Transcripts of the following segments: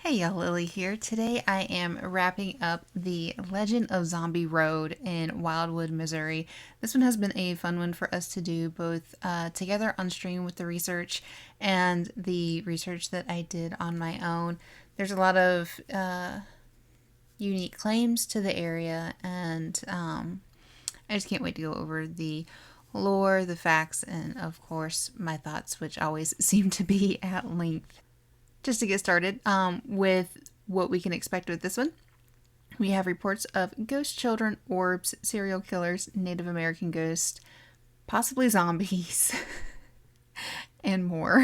Hey y'all, Lily here. Today I am wrapping up the Legend of Zombie Road in Wildwood, Missouri. This one has been a fun one for us to do both together on stream with the research and the research that I did on my own. There's a lot of unique claims to the area, and I just can't wait to go over the lore, the facts, and of course my thoughts, which always seem to be at length. Just to get started with what we can expect with this one, we have reports of ghost children, orbs, serial killers, Native American ghosts, possibly zombies, and more.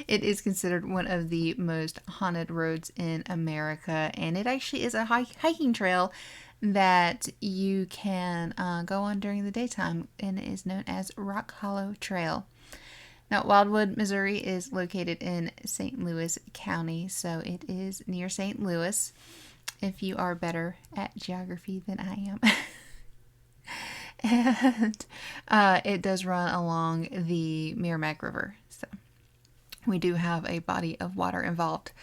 It is considered one of the most haunted roads in America, and it actually is a hiking trail that you can go on during the daytime, and it is known as Rock Hollow Trail. Now, Wildwood, Missouri is located in St. Louis County, so it is near St. Louis, if you are better at geography than I am. And it does run along the Merrimack River, so we do have a body of water involved.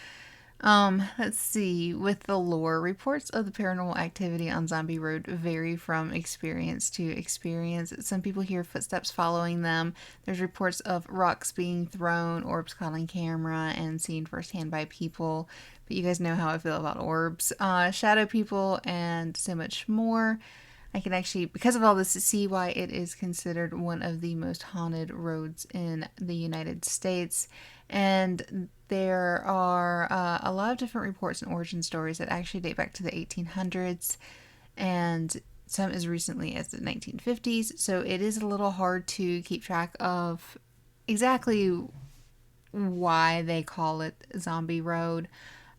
Let's see. With the lore, reports of the paranormal activity on Zombie Road vary from experience to experience. Some people hear footsteps following them. There's reports of rocks being thrown, orbs caught on camera, and seen firsthand by people. But you guys know how I feel about orbs, shadow people, and so much more. I can actually, because of all this, see why it is considered one of the most haunted roads in the United States. And there are a lot of different reports and origin stories that actually date back to the 1800s and some as recently as the 1950s. So it is a little hard to keep track of exactly why they call it Zombie Road.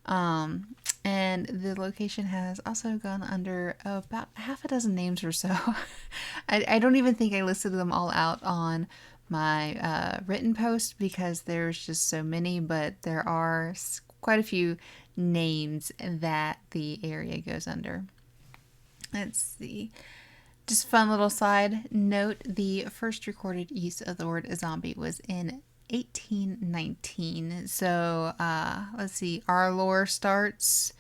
And the location has also gone under about half a dozen names or so. I don't even think I listed them all out on my written post because there's just so many, but there are quite a few names that the area goes under. Let's see. Just fun little side note, the first recorded use of the word zombie was in 1819. So let's see, our lore starts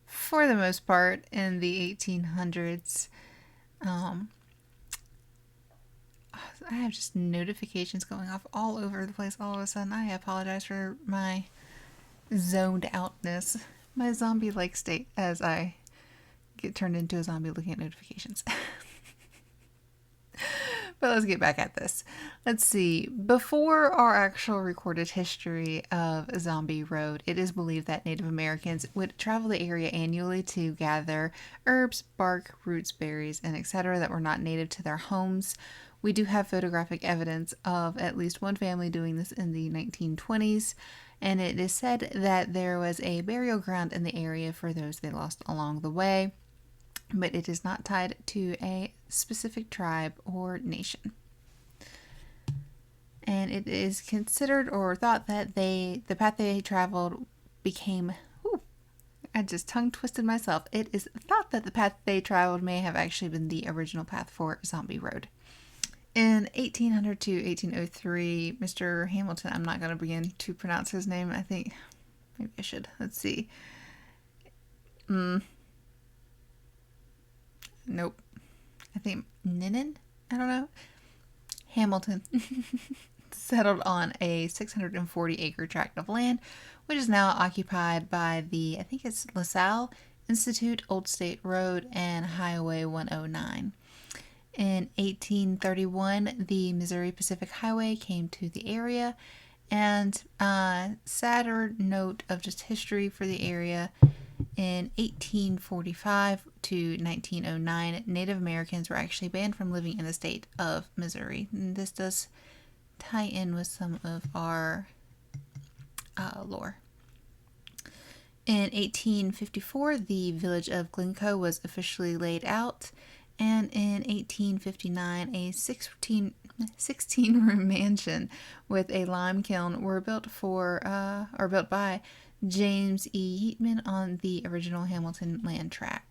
for the most part in the 1800s. I have just notifications going off all over the place all of a sudden. I apologize for my zoned outness, my zombie like state as I get turned into a zombie looking at notifications. But let's get back at this. Let's see. Before our actual recorded history of Zombie Road, it is believed that Native Americans would travel the area annually to gather herbs, bark, roots, berries, and etc. that were not native to their homes. We do have photographic evidence of at least one family doing this in the 1920s, and it is said that there was a burial ground in the area for those they lost along the way, but it is not tied to a specific tribe or nation. And it is considered or thought that the path they traveled became, I just tongue twisted myself. It is thought that the path they traveled may have actually been the original path for Zombie Road. In 1800 to 1803, Mr. Hamilton, I'm not going to begin to pronounce his name. I think maybe I should. Let's see. Nope. I think Ninin? I don't know. Hamilton settled on a 640-acre tract of land, which is now occupied by the, I think it's LaSalle Institute, Old State Road, and Highway 109. In 1831, the Missouri Pacific Highway came to the area, and sadder note of just history for the area, in 1845 to 1909, Native Americans were actually banned from living in the state of Missouri. And this does tie in with some of our lore. In 1854, the village of Glencoe was officially laid out, and in 1859, a 16-room mansion with a lime kiln were built by James E. Yeatman on the original Hamilton land tract.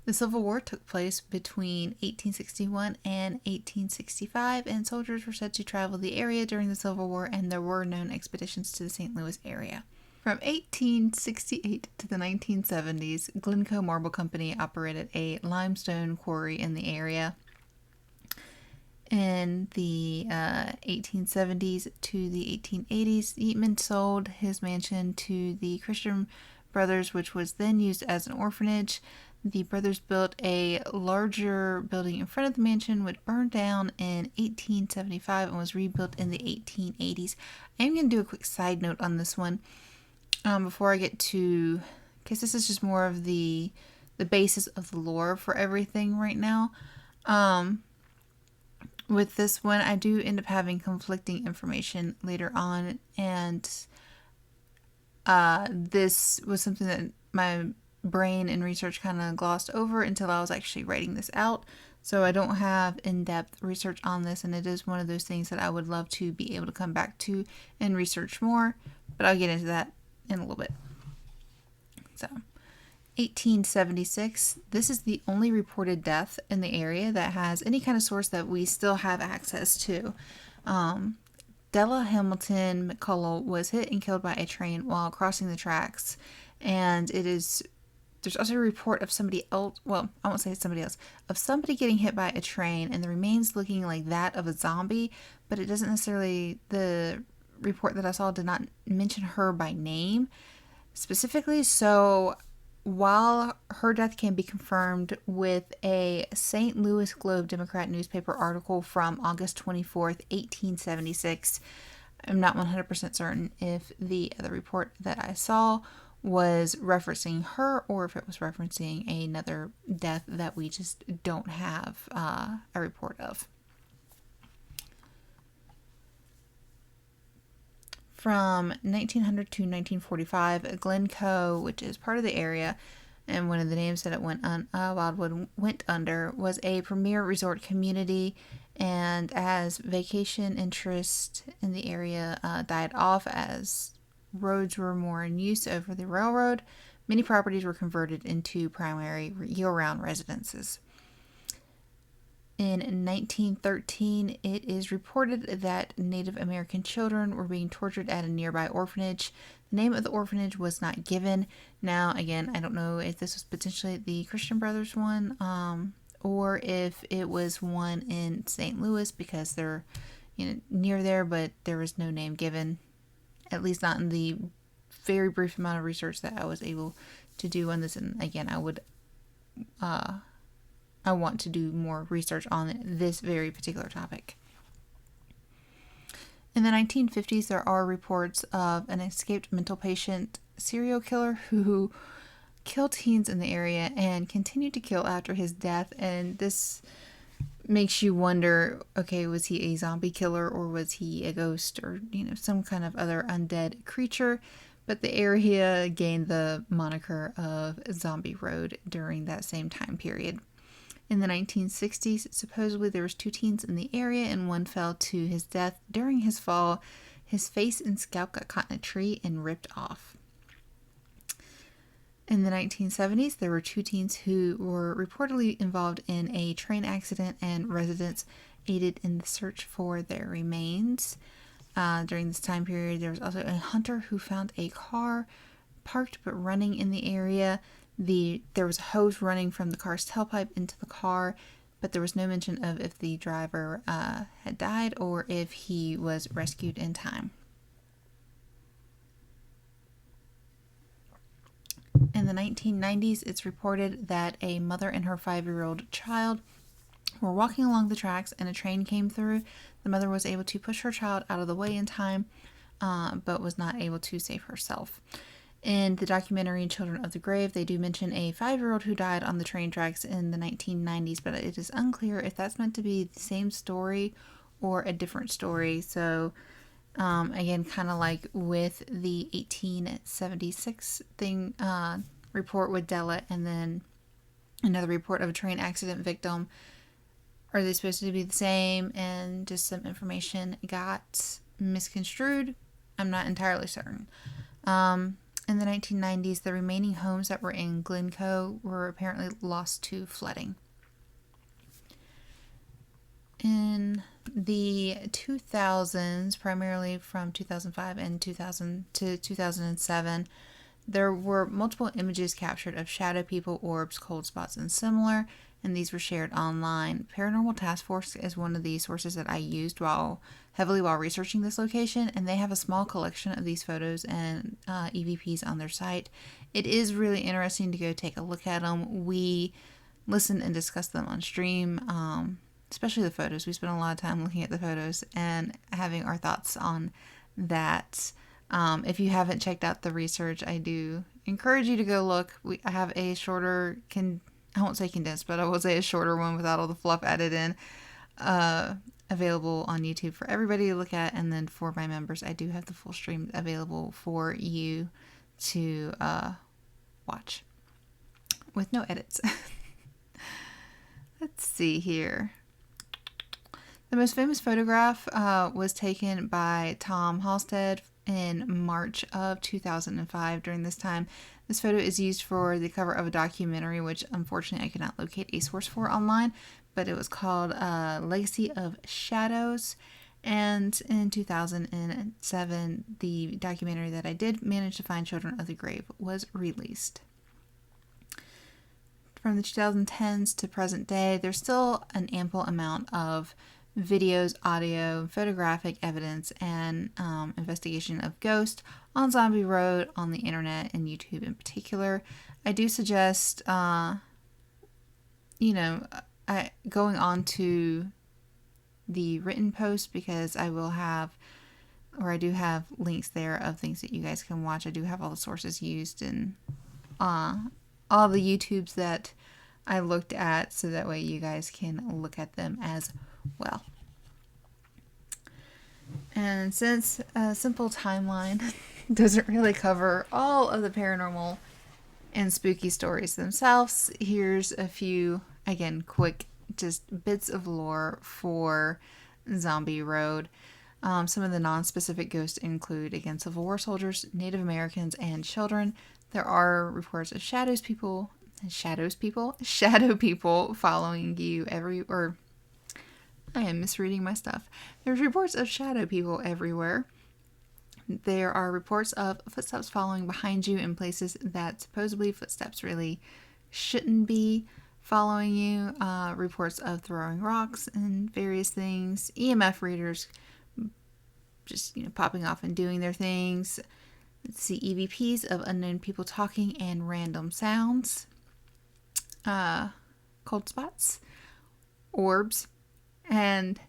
The Civil War took place between 1861 and 1865, and soldiers were said to travel the area during the Civil War, and there were known expeditions to the St. Louis area. From 1868 to the 1970s, Glencoe Marble Company operated a limestone quarry in the area. In the 1870s to the 1880s, Yeatman sold his mansion to the Christian Brothers, which was then used as an orphanage. The brothers built a larger building in front of the mansion, which burned down in 1875 and was rebuilt in the 1880s. I am going to do a quick side note on this one before I get to, because this is just more of the basis of the lore for everything right now. With this one, I do end up having conflicting information later on, and this was something that my brain and research kind of glossed over until I was actually writing this out. So I don't have in-depth research on this, and it is one of those things that I would love to be able to come back to and research more, but I'll get into that in a little bit. So 1876, this is the only reported death in the area that has any kind of source that we still have access to. Della Hamilton McCullough was hit and killed by a train while crossing the tracks, and there's also a report of somebody else, well, I won't say somebody else, of somebody getting hit by a train and the remains looking like that of a zombie, but it doesn't necessarily, the report that I saw did not mention her by name specifically. So while her death can be confirmed with a St. Louis Globe Democrat newspaper article from August 24th, 1876, I'm not 100% certain if the other report that I saw was referencing her or if it was referencing another death that we just don't have a report of. From 1900 to 1945, Glencoe, which is part of the area, and one of the names that it went on, Wildwood went under, was a premier resort community. And as vacation interest in the area died off as roads were more in use over the railroad, many properties were converted into primary year-round residences. In 1913, it is reported that Native American children were being tortured at a nearby orphanage. The name of the orphanage was not given. Now, again, I don't know if this was potentially the Christian Brothers one, or if it was one in St. Louis, because they're near there, but there was no name given, at least not in the very brief amount of research that I was able to do on this. And again, I want to do more research on this very particular topic. In the 1950s, there are reports of an escaped mental patient serial killer who killed teens in the area and continued to kill after his death. And this makes you wonder, okay, was he a zombie killer or was he a ghost or, some kind of other undead creature? But the area gained the moniker of Zombie Road during that same time period. In the 1960s, supposedly there was 2 teens in the area and one fell to his death. During his fall, his face and scalp got caught in a tree and ripped off. In the 1970s, there were 2 teens who were reportedly involved in a train accident, and residents aided in the search for their remains. During this time period, there was also a hunter who found a car parked but running in the area. There was a hose running from the car's tailpipe into the car, but there was no mention of if the driver had died or if he was rescued in time. In the 1990s, it's reported that a mother and her 5-year-old child were walking along the tracks and a train came through. The mother was able to push her child out of the way in time, but was not able to save herself. In the documentary Children of the Grave, they do mention a 5-year-old who died on the train tracks in the 1990s, but it is unclear if that's meant to be the same story or a different story. So, again, kind of like with the 1876 thing, report with Della, and then another report of a train accident victim. Are they supposed to be the same? And just some information got misconstrued? I'm not entirely certain. In the 1990s, the remaining homes that were in Glencoe were apparently lost to flooding. In the 2000s, primarily from 2005 and 2000 to 2007, there were multiple images captured of shadow people, orbs, cold spots, and similar, and these were shared online. Paranormal Task Force is one of the sources that I used heavily while researching this location, and they have a small collection of these photos and EVPs on their site. It is really interesting to go take a look at them. We listened and discussed them on stream, especially the photos. We spent a lot of time looking at the photos and having our thoughts on that. If you haven't checked out the research, I do encourage you to go look. I have a shorter, I won't say condensed, but I will say a shorter one without all the fluff added in, available on YouTube for everybody to look at. And then for my members, I do have the full stream available for you to watch with no edits. Let's see here. The most famous photograph was taken by Tom Halstead in March of 2005. During this time, this photo is used for the cover of a documentary, which unfortunately I could not locate a source for online, but it was called Legacy of Shadows. And in 2007, the documentary that I did manage to find, Children of the Grave, was released. From the 2010s to present day, there's still an ample amount of videos, audio, photographic evidence, and investigation of ghosts on Zombie Road, on the internet, and YouTube in particular. I do suggest, going on to the written post, because I do have links there of things that you guys can watch. I do have all the sources used and all the YouTubes that I looked at, so that way you guys can look at them as well. And since a simple timeline doesn't really cover all of the paranormal and spooky stories themselves, here's a few, again, quick just bits of lore for Zombie Road. Some of the non-specific ghosts include, again, Civil War soldiers, Native Americans, and children. There are reports of shadow people following you I am misreading my stuff. There's reports of shadow people everywhere. There are reports of footsteps following behind you in places that supposedly footsteps really shouldn't be following you. Reports of throwing rocks and various things. EMF readers just, popping off and doing their things. Let's see, EVPs of unknown people talking and random sounds. Cold spots. Orbs. And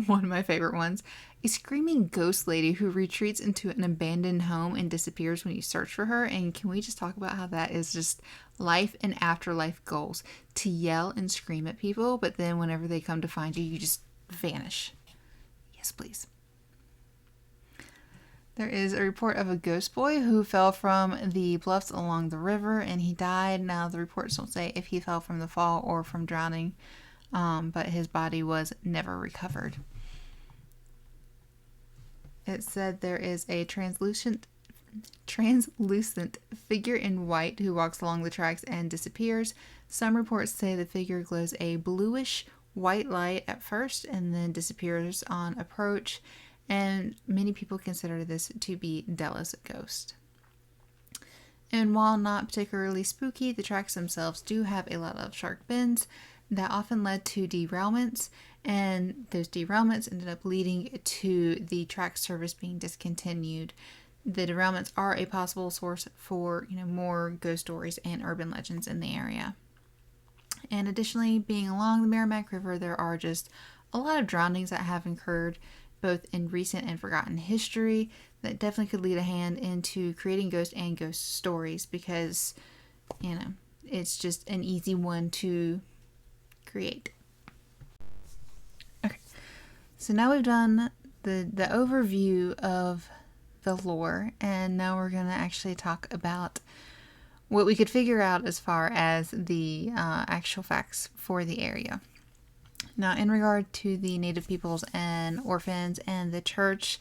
one of my favorite ones, a screaming ghost lady who retreats into an abandoned home and disappears when you search for her. And can we just talk about how that is just life and afterlife goals? To yell and scream at people, but then whenever they come to find you, you just vanish. Yes, please. There is a report of a ghost boy who fell from the bluffs along the river and he died. Now, the reports don't say if he fell from the fall or from drowning, but his body was never recovered. It said there is a translucent figure in white who walks along the tracks and disappears. Some reports say the figure glows a bluish white light at first and then disappears on approach. And many people consider this to be Della's ghost. And while not particularly spooky, the tracks themselves do have a lot of sharp bends that often led to derailments, and those derailments ended up leading to the track service being discontinued. The derailments are a possible source for, more ghost stories and urban legends in the area. And additionally, being along the Merrimack River, there are just a lot of drownings that have occurred both in recent and forgotten history that definitely could lead a hand into creating ghost and ghost stories, because, it's just an easy one to create. Okay, so now we've done the overview of the lore, and now we're going to actually talk about what we could figure out as far as the actual facts for the area. Now, in regard to the Native peoples and orphans and the church,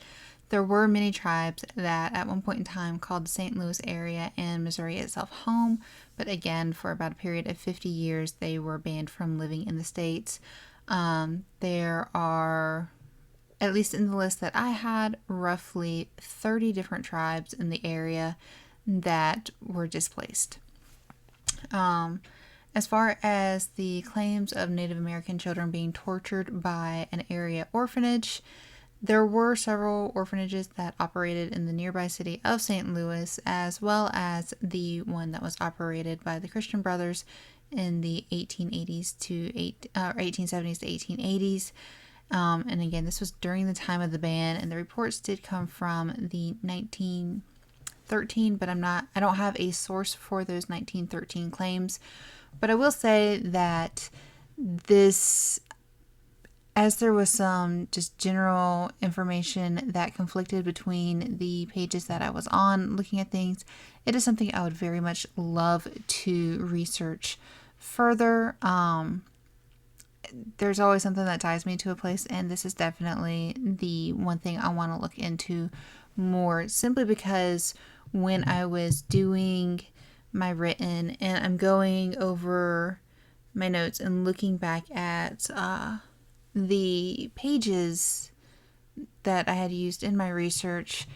There were many tribes that at one point in time called the St. Louis area and Missouri itself home, but again, for about a period of 50 years, they were banned from living in the states. There are, at least in the list that I had, roughly 30 different tribes in the area that were displaced. As far as the claims of Native American children being tortured by an area orphanage, there were several orphanages that operated in the nearby city of St. Louis, as well as the one that was operated by the Christian Brothers in the 1870s to 1880s. And again, this was during the time of the ban, and the reports did come from the 1913, but I don't have a source for those 1913 claims. But I will say that this, as there was some just general information that conflicted between the pages that I was on looking at things, it is something I would very much love to research further. There's always something that ties me to a place, and this is definitely the one thing I want to look into more, simply because when I was doing my written and I'm going over my notes and looking back at the pages that I had used in my research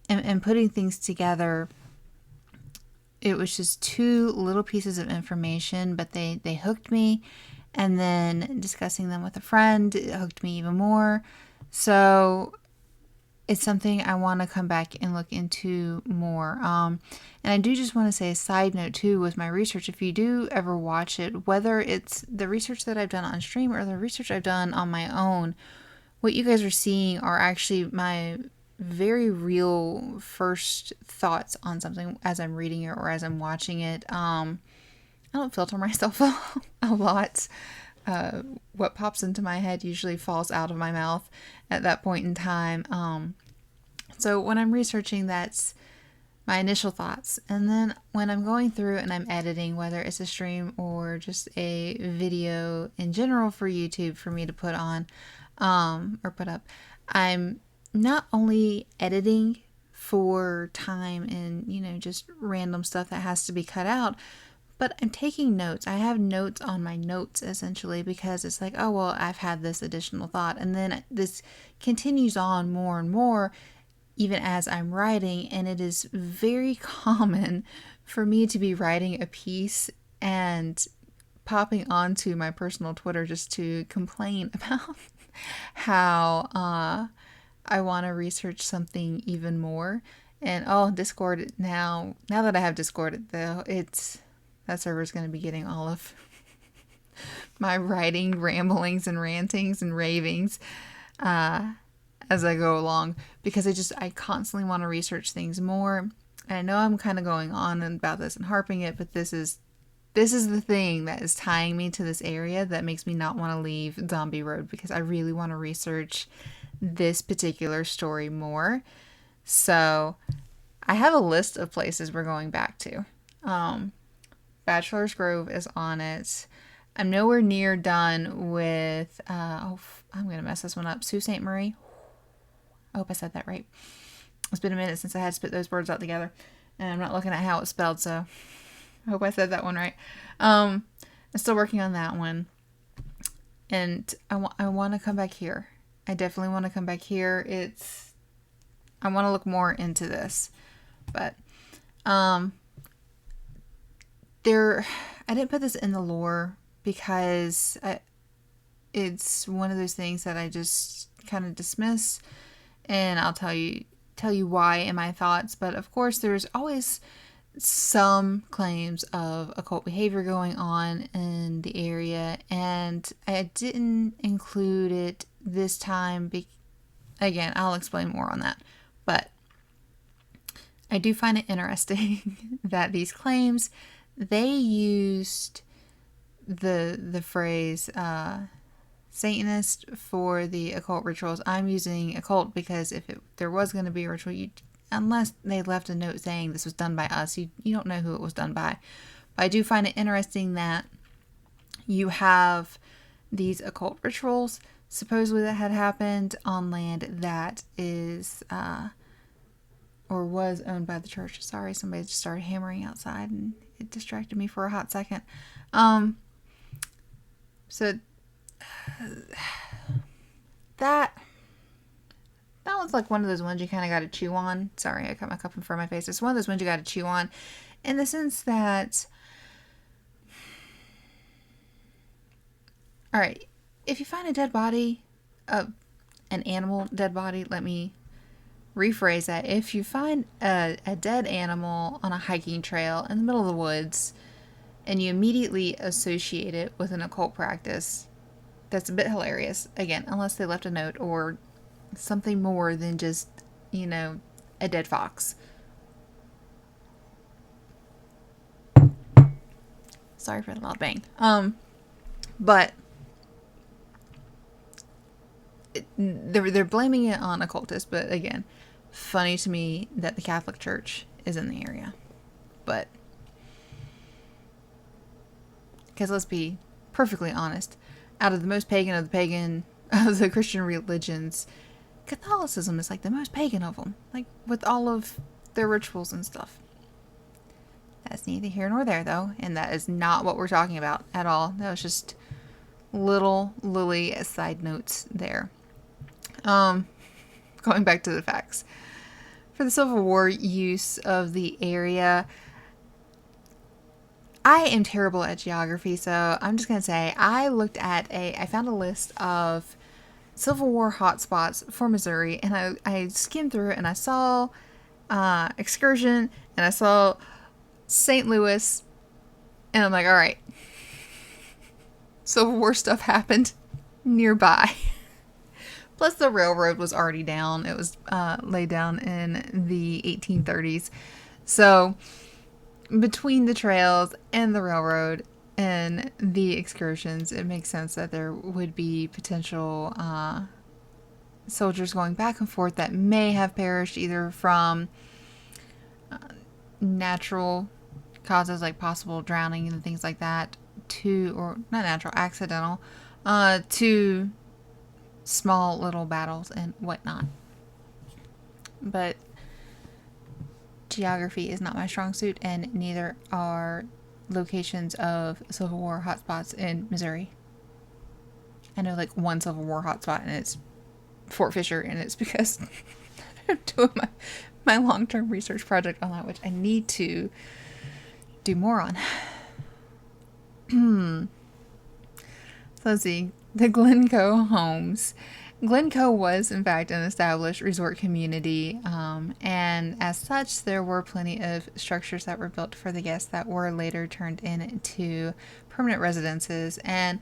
and putting things together, it was just two little pieces of information, but they hooked me. And then discussing them with a friend, it hooked me even more. So it's something I want to come back and look into more. And I do just want to say a side note too with my research. If you do ever watch it, whether it's the research that I've done on stream or the research I've done on my own, what you guys are seeing are actually my very real first thoughts on something as I'm reading it or as I'm watching it. I don't filter myself a lot. What pops into my head usually falls out of my mouth at that point in time. So when I'm researching, that's my initial thoughts. And then when I'm going through and I'm editing, whether it's a stream or just a video in general for YouTube for me to put on or put up, I'm not only editing for time and, just random stuff that has to be cut out, but I'm taking notes. I have notes on my notes, essentially, because it's like, oh, well, I've had this additional thought. And then this continues on more and more, even as I'm writing. And it is very common for me to be writing a piece and popping onto my personal Twitter just to complain about how I want to research something even more. And, Discord, now that I have Discord, though, that server is going to be getting all of my writing, ramblings, and rantings and ravings as I go along, because I constantly want to research things more. And I know I'm kind of going on about this and harping it, but this is the thing that is tying me to this area that makes me not want to leave Zombie Road, because I really want to research this particular story more. So I have a list of places we're going back to. Bachelor's Grove is on it. I'm nowhere near done with, I'm going to mess this one up, Sault Ste. Marie. I hope I said that right. It's been a minute since I had to spit those words out together, and I'm not looking at how it's spelled, so I hope I said that one right. I'm still working on that one, and I want to come back here. I definitely want to come back here. I want to look more into this, but, I didn't put this in the lore because it's one of those things that I just kind of dismiss, and I'll tell you why in my thoughts. But of course, there's always some claims of occult behavior going on in the area, and I didn't include it this time. Again, I'll explain more on that, but I do find it interesting that these claims, they used the phrase Satanist for the occult rituals. I'm using occult because if there was going to be a ritual, unless they left a note saying this was done by us, you don't know who it was done by. But I do find it interesting that you have these occult rituals, supposedly that had happened on land that is or was owned by the church. Sorry, somebody just started hammering outside and it distracted me for a hot second. So that one's like one of those ones you kind of got to chew on. Sorry, I cut my cup in front of my face. It's one of those ones you got to chew on in the sense that, all right, if you find a dead body, an animal dead body, let me rephrase that. If you find a dead animal on a hiking trail in the middle of the woods and you immediately associate it with an occult practice, that's a bit hilarious. Again, unless they left a note or something more than just, a dead fox. Sorry for the loud bang. But they're blaming it on occultists, but again, funny to me that the Catholic Church is in the area. But because let's be perfectly honest, out of the most pagan of the Christian religions, Catholicism is like the most pagan of them, like with all of their rituals and stuff. That's neither here nor there, though, and that is not what we're talking about at all. That was just little Lily side notes there. Going back to the facts. For the Civil War use of the area, I am terrible at geography, so I'm just going to say I found a list of Civil War hotspots for Missouri, and I skimmed through it, and I saw Excursion, and I saw St. Louis, and I'm like, all right, Civil War stuff happened nearby. Plus, the railroad was already down. It was laid down in the 1830s. So, between the trails and the railroad and the excursions, it makes sense that there would be potential soldiers going back and forth that may have perished either from natural causes like possible drowning and things like that, or not natural, accidental, to small little battles and whatnot. But geography is not my strong suit, and neither are locations of Civil War hotspots in Missouri. I know like one Civil War hotspot, and it's Fort Fisher, and it's because I'm doing my long-term research project on that, which I need to do more on. So let's see. The Glencoe homes. Glencoe was, in fact, an established resort community, and as such, there were plenty of structures that were built for the guests that were later turned into permanent residences and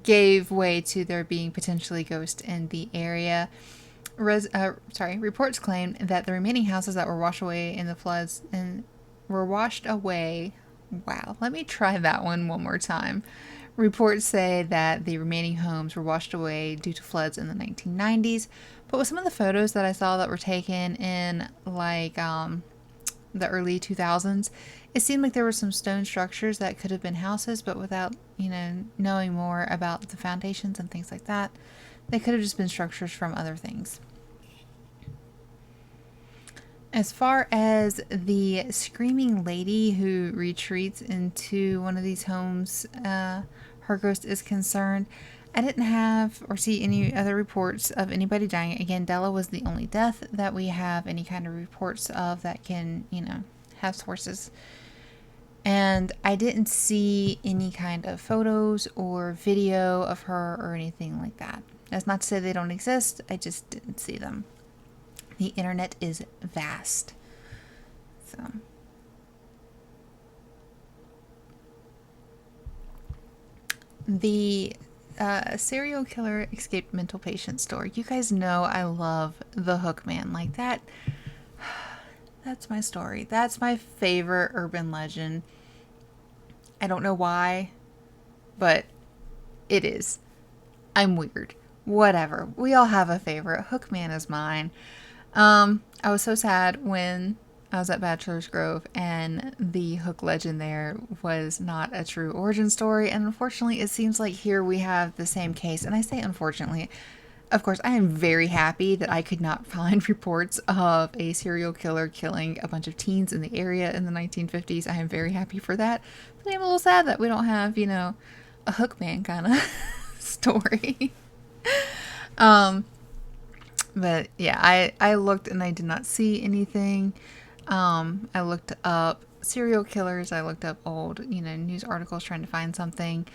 gave way to there being potentially ghosts in the area. Reports claim that the remaining houses that were washed away in the floods were washed away. Wow, let me try that one more time. Reports say that the remaining homes were washed away due to floods in the 1990s, but with some of the photos that I saw that were taken in like the early 2000s, it seemed like there were some stone structures that could have been houses, but without, knowing more about the foundations and things like that, they could have just been structures from other things. As far as the screaming lady who retreats into one of these homes, her ghost is concerned, I didn't have or see any other reports of anybody dying. Again, Della was the only death that we have any kind of reports of that can, have sources. And I didn't see any kind of photos or video of her or anything like that. That's not to say they don't exist, I just didn't see them. The internet is vast. So. The serial killer escaped mental patient story. You guys know I love the Hookman. Like that. That's my story. That's my favorite urban legend. I don't know why, but it is. I'm weird. Whatever. We all have a favorite. Hookman is mine. I was so sad when I was at Bachelor's Grove, and the Hook legend there was not a true origin story. And unfortunately, it seems like here we have the same case. And I say unfortunately, of course, I am very happy that I could not find reports of a serial killer killing a bunch of teens in the area in the 1950s. I am very happy for that. But I'm a little sad that we don't have, a Hookman kind of story. But yeah, I looked and I did not see anything. I looked up serial killers. I looked up old, news articles trying to find something,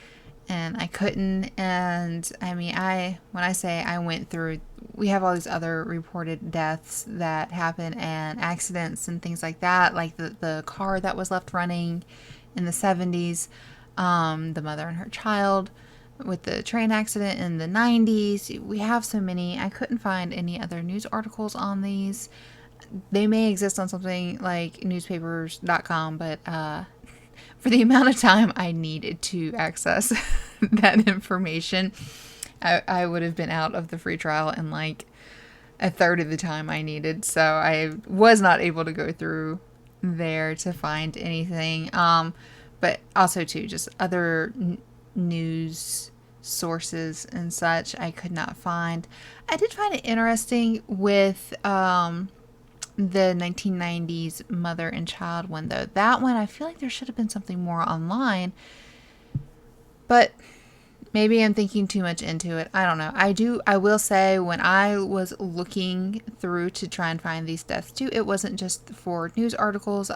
and I couldn't. And I mean, when I say I went through, we have all these other reported deaths that happen and accidents and things like that, like the car that was left running in the 70s, the mother and her child with the train accident in the 90s. We have so many. I couldn't find any other news articles on these. They may exist on something like newspapers.com, but for the amount of time I needed to access that information, I would have been out of the free trial in like a third of the time I needed. So I was not able to go through there to find anything. But also too, just other news sources and such I could not find. I did find it interesting with the 1990s mother and child one, though. That one, I feel like there should have been something more online, but maybe I'm thinking too much into it. I don't know. I will say, when I was looking through to try and find these deaths too, it wasn't just for news articles.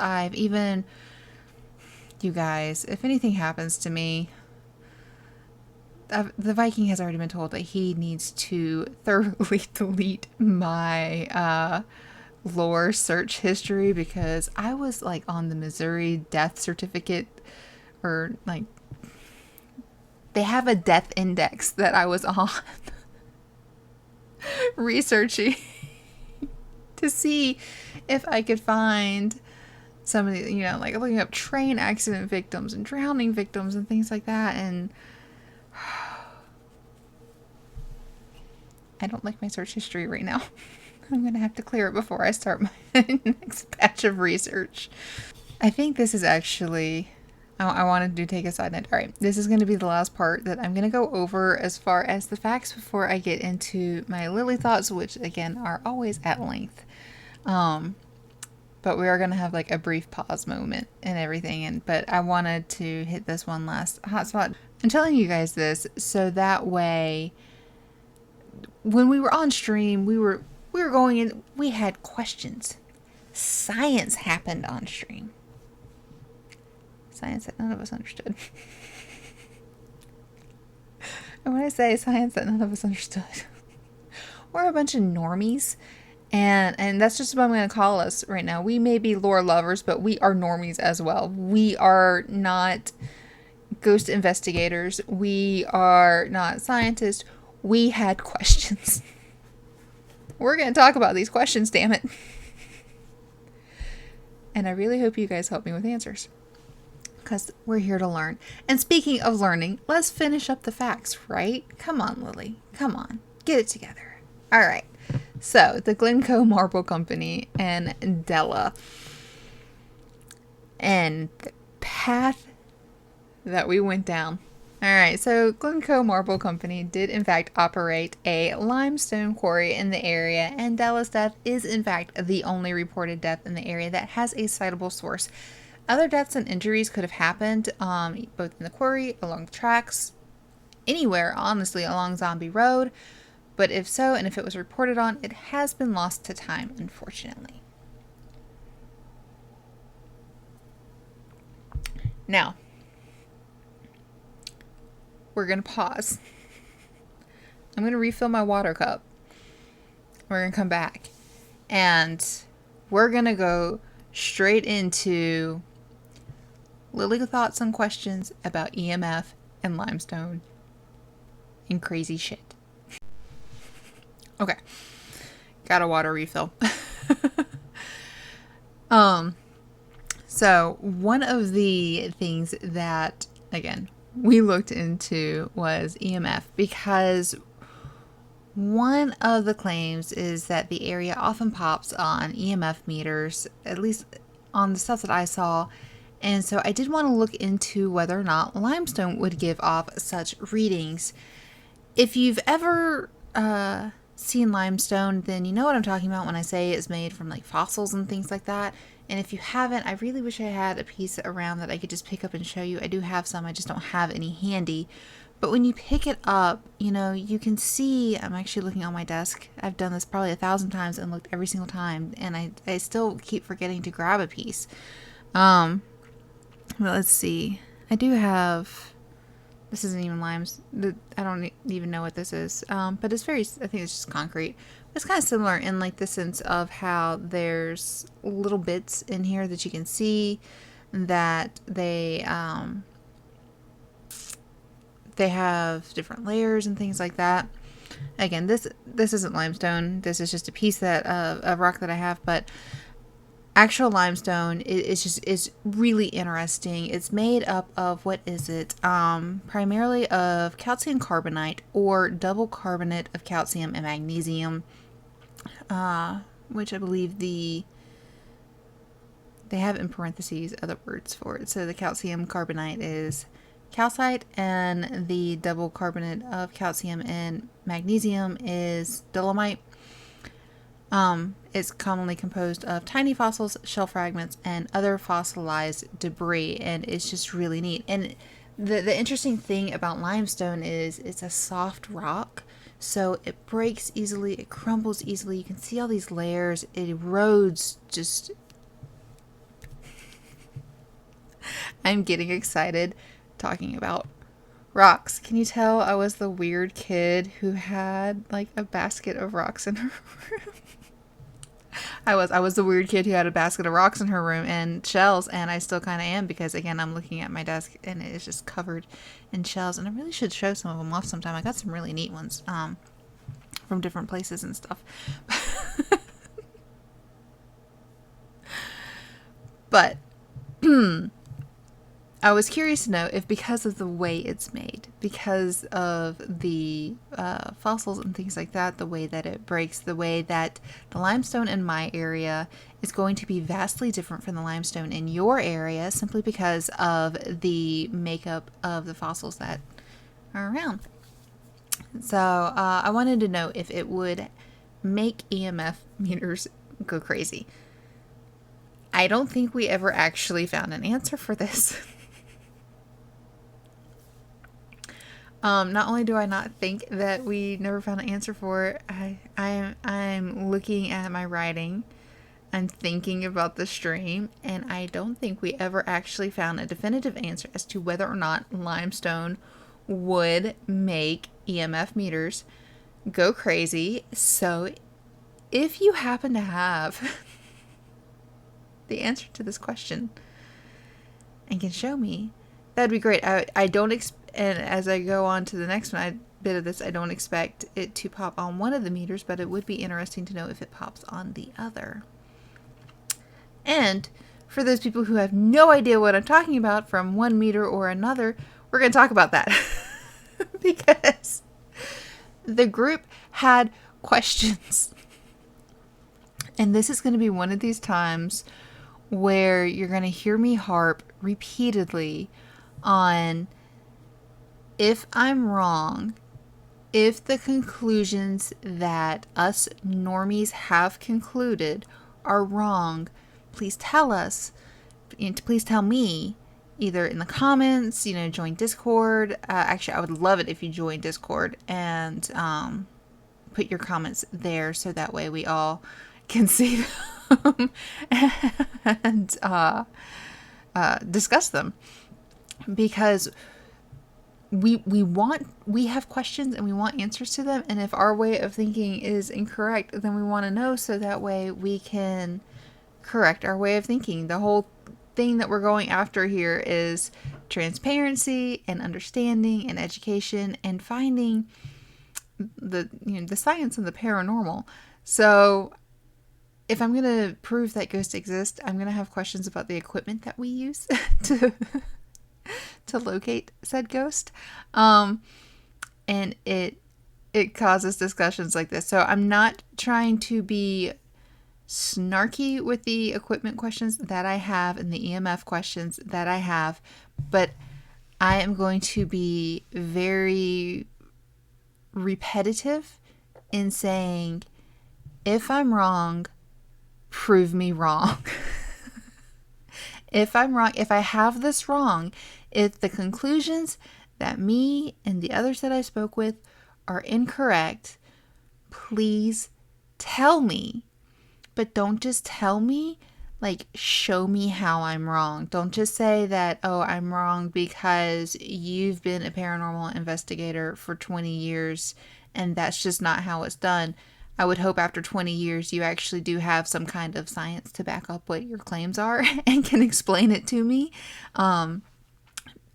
You guys, if anything happens to me, the Viking has already been told that he needs to thoroughly delete my lore search history, because I was like on the Missouri death certificate, or like they have a death index that I was on researching to see if I could find some of the, like looking up train accident victims and drowning victims and things like that. And I don't like my search history right now. I'm going to have to clear it before I start my next batch of research. I think this is actually, I wanted to take a side note. All right, this is going to be the last part that I'm going to go over as far as the facts before I get into my Lily thoughts, which again are always at length. But we are going to have like a brief pause moment and everything. But I wanted to hit this one last hotspot. I'm telling you guys this so that way, when we were on stream, we were going in, we had questions. Science happened on stream. Science that none of us understood. And when I say science that none of us understood, we're a bunch of normies. And that's just what I'm going to call us right now. We may be lore lovers, but we are normies as well. We are not ghost investigators. We are not scientists. We had questions. We're going to talk about these questions, damn it. And I really hope you guys help me with answers, because we're here to learn. And speaking of learning, let's finish up the facts, right? Come on, Lily. Come on. Get it together. All right. So, the Glencoe Marble Company and Della. And the path that we went down. Alright, so Glencoe Marble Company did in fact operate a limestone quarry in the area, and Della's death is in fact the only reported death in the area that has a citable source. Other deaths and injuries could have happened both in the quarry, along the tracks, anywhere honestly along Zombie Road, but if so, and if it was reported on, it has been lost to time, unfortunately. Now, we're going to pause. I'm going to refill my water cup. We're going to come back. And we're going to go straight into Lily thoughts and questions about EMF and limestone and crazy shit. Okay. Got a water refill. So one of the things that, again, we looked into was EMF, because One of the claims is that the area often pops on EMF meters, at least on the stuff that I saw. And so I did want to look into whether or not limestone would give off such readings. If you've ever seen limestone, then you know what I'm talking about when I say it's made from like fossils and things like that. And if you haven't, I really wish I had a piece around that I could just pick up and show you. I do have some, I just don't have any handy. But when you pick it up, you know, you can see, I'm actually looking on my desk. I've done this probably 1,000 times and looked every single time, and I still keep forgetting to grab a piece. But let's see. I do have, this isn't even limes. I don't even know what this is. But it's very, I think it's just concrete. It's kind of similar in like the sense of how there's little bits in here that you can see that they have different layers and things like that. Again, this isn't limestone. This is just a piece of rock that I have, but actual limestone is really interesting. It's made up of, what is it? Primarily of calcium carbonate or double carbonate of calcium and magnesium, which I believe they have in parentheses other words for it. So the calcium carbonate is calcite, and the double carbonate of calcium and magnesium is dolomite. It's commonly composed of tiny fossils, shell fragments, and other fossilized debris, and it's just really neat. And the interesting thing about limestone is it's a soft rock, so it breaks easily, it crumbles easily. You can see all these layers. It erodes just... I'm getting excited talking about rocks. Can you tell I was the weird kid who had like a basket of rocks in her room? I was the weird kid who had a basket of rocks in her room and shells, and I still kind of am, because again, I'm looking at my desk and it is just covered in shells, and I really should show some of them off sometime. I got some really neat ones from different places and stuff. But I was curious to know if, because of the way it's made, because of the fossils and things like that, the way that it breaks, the way that the limestone in my area is going to be vastly different from the limestone in your area, simply because of the makeup of the fossils that are around. So I wanted to know if it would make EMF meters go crazy. I don't think we ever actually found an answer for this. Not only do I not think that we never found an answer for it, I'm looking at my writing, I'm thinking about the stream, and I don't think we ever actually found a definitive answer as to whether or not limestone would make EMF meters go crazy. So if you happen to have the answer to this question and can show me, that'd be great. I don't and as I go on to the next bit of this, I don't expect it to pop on one of the meters, but it would be interesting to know if it pops on the other. And for those people who have no idea what I'm talking about from one meter or another, we're going to talk about that. Because the group had questions. And this is going to be one of these times where you're going to hear me harp repeatedly on, if I'm wrong, if the conclusions that us normies have concluded are wrong, please tell us, and please tell me, either in the comments, join Discord. Actually, I would love it if you join Discord and put your comments there, so that way we all can see them and discuss them. Because we have questions and we want answers to them, and if our way of thinking is incorrect, then we want to know, so that way we can correct our way of thinking. The whole thing that we're going after here is transparency and understanding and education and finding the science and the paranormal. So if I'm going to prove that ghosts exist, I'm going to have questions about the equipment that we use to locate said ghost. And it it causes discussions like this. So I'm not trying to be snarky with the equipment questions that I have and the EMF questions that I have, but I am going to be very repetitive in saying, if I'm wrong, prove me wrong. If I'm wrong, if I have this wrong, if the conclusions that me and the others that I spoke with are incorrect, please tell me. But don't just tell me, like, show me how I'm wrong. Don't just say that, oh, I'm wrong because you've been a paranormal investigator for 20 years and that's just not how it's done. I would hope after 20 years you actually do have some kind of science to back up what your claims are and can explain it to me. So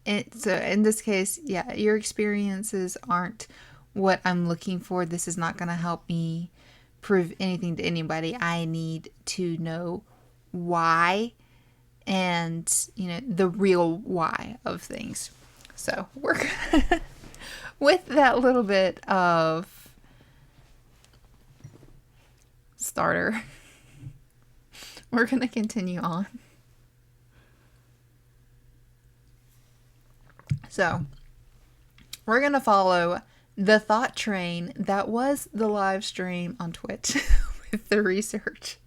in this case, yeah, your experiences aren't what I'm looking for. This is not going to help me prove anything to anybody. I need to know why and, the real why of things. So we're with that little bit of starter, we're going to continue on. So we're going to follow the thought train that was the live stream on Twitch with the research.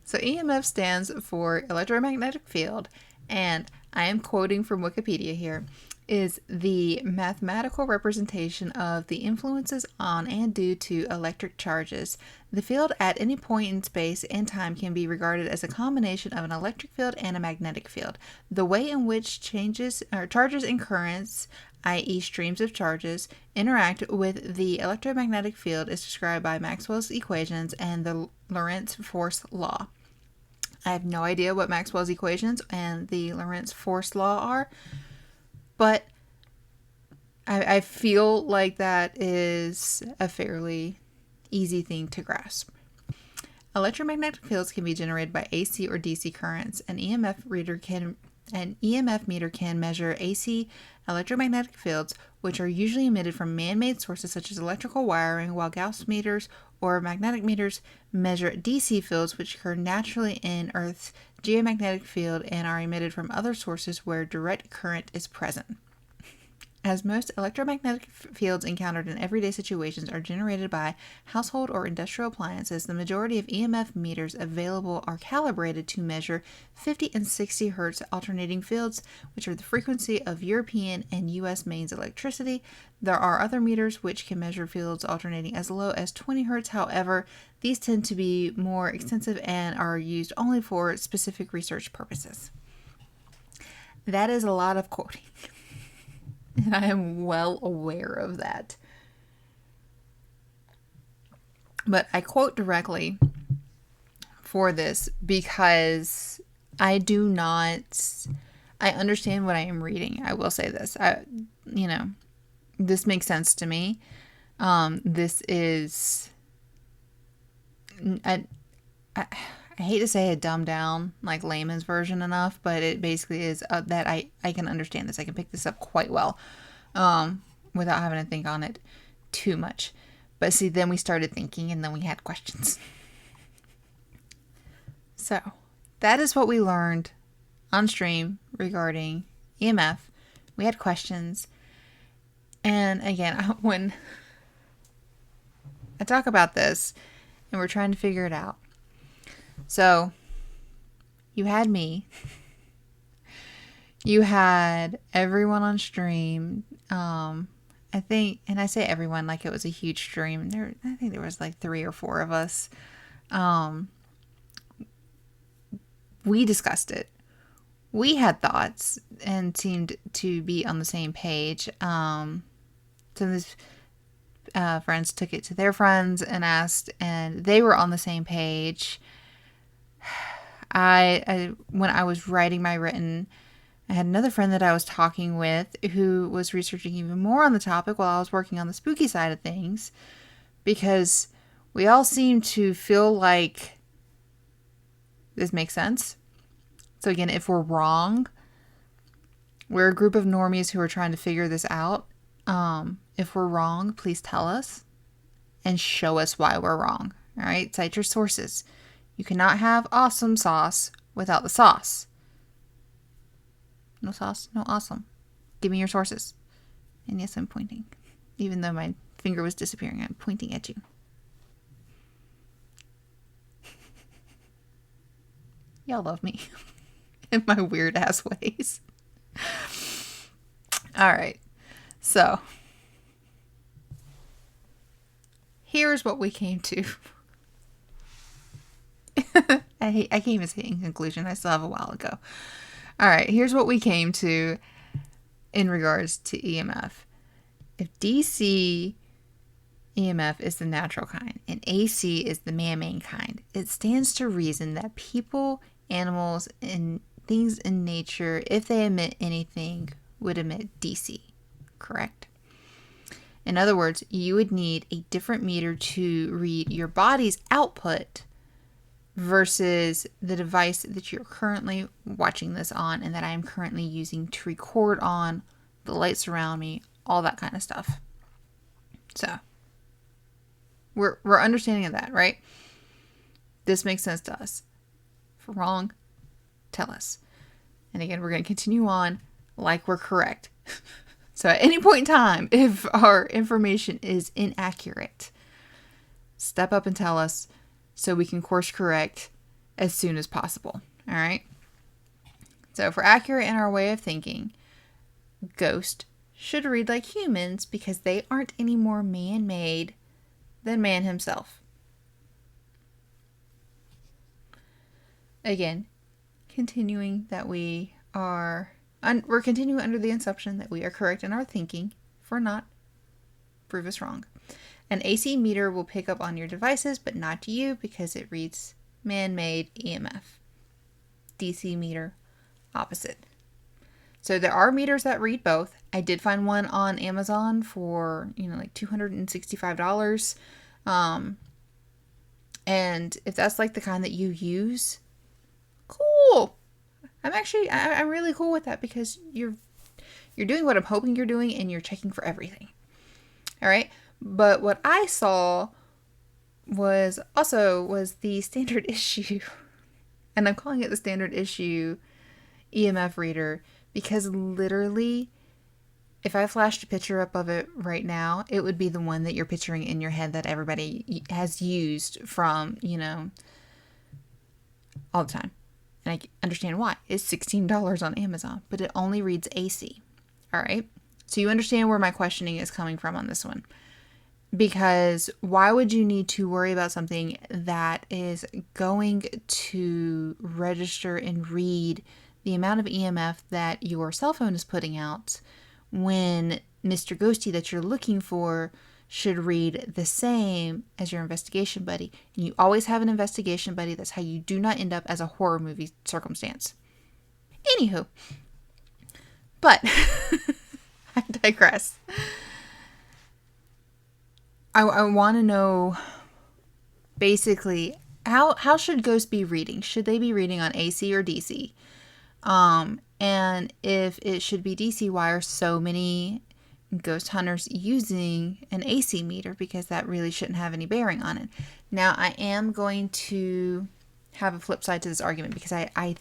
So EMF stands for electromagnetic field, and I am quoting from Wikipedia here, is the mathematical representation of the influences on and due to electric charges. The field at any point in space and time can be regarded as a combination of an electric field and a magnetic field. The way in which charges and currents, i.e. streams of charges, interact with the electromagnetic field is described by Maxwell's equations and the Lorentz force law. I have no idea what Maxwell's equations and the Lorentz force law are, but I feel like that is a fairly easy thing to grasp. Electromagnetic fields can be generated by AC or DC currents. An EMF meter can measure AC electromagnetic fields, which are usually emitted from man-made sources such as electrical wiring, while Gauss meters or magnetic meters measure DC fields, which occur naturally in Earth's geomagnetic field and are emitted from other sources where direct current is present. As most electromagnetic fields encountered in everyday situations are generated by household or industrial appliances, the majority of EMF meters available are calibrated to measure 50 and 60 Hz alternating fields, which are the frequency of European and U.S. mains electricity. There are other meters which can measure fields alternating as low as 20 Hz. However, these tend to be more extensive and are used only for specific research purposes. That is a lot of quoting. And I am well aware of that. But I quote directly for this because I understand what I am reading. I will say this. This makes sense to me. This is, I hate to say a dumbed down, like layman's version enough, but it basically is that I can understand this. I can pick this up quite well without having to think on it too much. But see, then we started thinking and then we had questions. So that is what we learned on stream regarding EMF. We had questions. And again, when I talk about this and we're trying to figure it out, so, you had me, you had everyone on stream, I think, and I say everyone like it was a huge stream, I think there was like 3 or 4 of us. We discussed it. We had thoughts and seemed to be on the same page. Some of these friends took it to their friends and asked, and they were on the same page. When I was writing my written, I had another friend that I was talking with who was researching even more on the topic while I was working on the spooky side of things, because we all seem to feel like this makes sense. So again, if we're wrong, we're a group of normies who are trying to figure this out. If we're wrong, please tell us and show us why we're wrong. All right, cite your sources. You cannot have awesome sauce without the sauce. No sauce, no awesome. Give me your sources. And yes, I'm pointing. Even though my finger was disappearing, I'm pointing at you. Y'all love me in my weird ass ways. All right. So, here's what we came to. I can't even say in conclusion. I still have a while to go. All right. Here's what we came to in regards to EMF. If DC EMF is the natural kind and AC is the man-made kind, it stands to reason that people, animals, and things in nature, if they emit anything, would emit DC. Correct? In other words, you would need a different meter to read your body's output versus the device that you're currently watching this on and that I'm currently using to record on, the lights around me, all that kind of stuff. So, we're understanding of that, right? This makes sense to us. If we're wrong, tell us. And again, we're going to continue on like we're correct. So at any point in time, if our information is inaccurate, step up and tell us so we can course correct as soon as possible. All right? So if we're accurate in our way of thinking, ghosts should read like humans because they aren't any more man-made than man himself. Again, continuing that we're continuing under the assumption that we are correct in our thinking. If we're not, prove us wrong. An AC meter will pick up on your devices, but not you because it reads man-made EMF. DC meter, opposite. So there are meters that read both. I did find one on Amazon for, like $265. And if that's like the kind that you use, cool. I'm really cool with that because you're doing what I'm hoping you're doing and you're checking for everything. All right. But what I saw was the standard issue, and I'm calling it the standard issue EMF reader because literally, if I flashed a picture up of it right now, it would be the one that you're picturing in your head that everybody has used from, all the time. And I understand why. It's $16 on Amazon, but it only reads AC. All right. So you understand where my questioning is coming from on this one. Because why would you need to worry about something that is going to register and read the amount of EMF that your cell phone is putting out when Mr. Ghosty that you're looking for should read the same as your investigation buddy? And you always have an investigation buddy. That's how you do not end up as a horror movie circumstance. Anywho. But I digress. I want to know basically how should ghosts be reading? Should they be reading on AC or DC? And if it should be DC, why are so many ghost hunters using an AC meter? Because that really shouldn't have any bearing on it. Now, I am going to have a flip side to this argument because I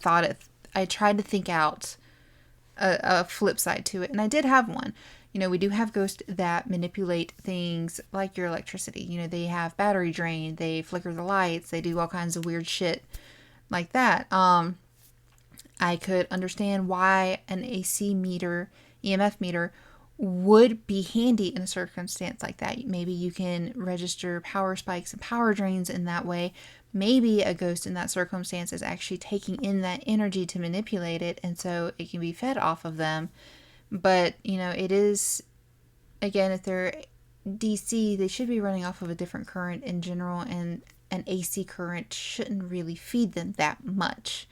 tried to think out a flip side to it, and I did have one. We do have ghosts that manipulate things like your electricity. They have battery drain, they flicker the lights, they do all kinds of weird shit like that. I could understand why an AC meter, EMF meter, would be handy in a circumstance like that. Maybe you can register power spikes and power drains in that way. Maybe a ghost in that circumstance is actually taking in that energy to manipulate it, and so it can be fed off of them. But, it is, again, if they're DC, they should be running off of a different current in general, and an AC current shouldn't really feed them that much.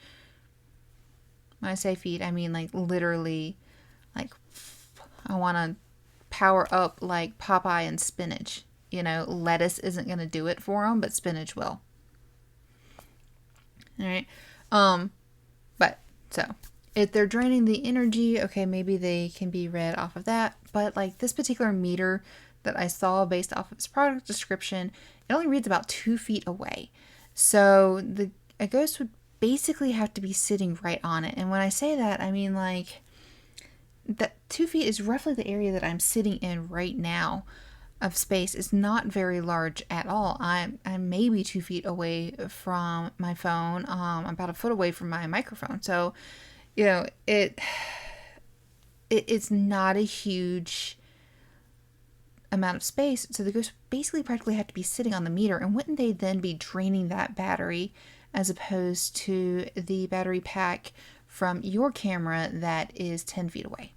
When I say feed, I mean, like, literally, like, I want to power up, like, Popeye and spinach. Lettuce isn't going to do it for them, but spinach will. All right. So, If they're draining the energy, okay, maybe they can be read off of that. But like this particular meter that I saw based off of its product description, it only reads about 2 feet away. So a ghost would basically have to be sitting right on it. And when I say that, I mean like that 2 feet is roughly the area that I'm sitting in right now of space. Is not very large at all. I'm maybe 2 feet away from my phone, about a foot away from my microphone. So, you know, it's not a huge amount of space. So the ghost basically practically have to be sitting on the meter. And wouldn't they then be draining that battery as opposed to the battery pack from your camera that is 10 feet away?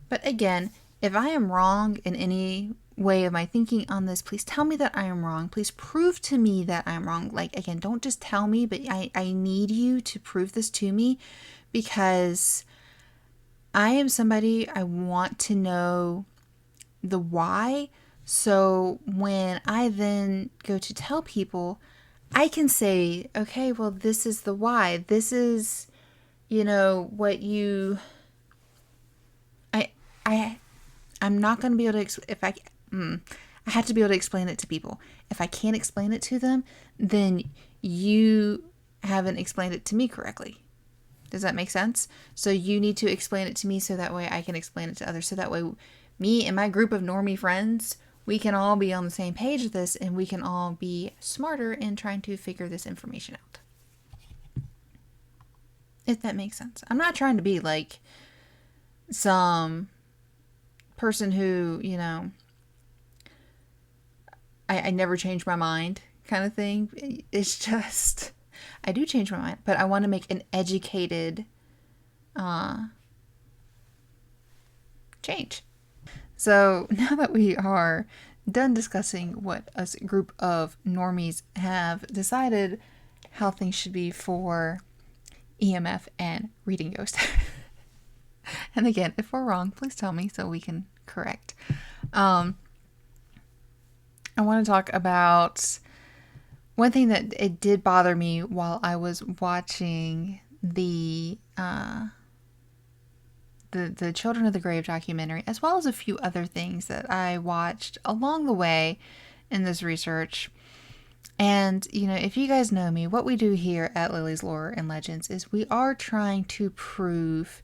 But again, if I am wrong in any way of my thinking on this, please tell me that I am wrong. Please prove to me that I'm wrong. Like, again, don't just tell me, but I need you to prove this to me, because I am somebody, I want to know the why. So when I then go to tell people, I can say, okay, well, this is the why. This is, what you... I'm not going to be able to, I have to be able to explain it to people. If I can't explain it to them, then you haven't explained it to me correctly. Does that make sense? So you need to explain it to me so that way I can explain it to others. So that way me and my group of normie friends, we can all be on the same page with this, and we can all be smarter in trying to figure this information out. If that makes sense. I'm not trying to be like some person who, I never change my mind kind of thing. It's just, I do change my mind, but I want to make an educated change. So now that we are done discussing what a group of normies have decided how things should be for EMF and reading ghost. And again, if we're wrong, please tell me so we can correct. I want to talk about one thing that it did bother me while I was watching the Children of the Grave documentary, as well as a few other things that I watched along the way in this research. And, if you guys know me, what we do here at Lily's Lore and Legends is we are trying to prove,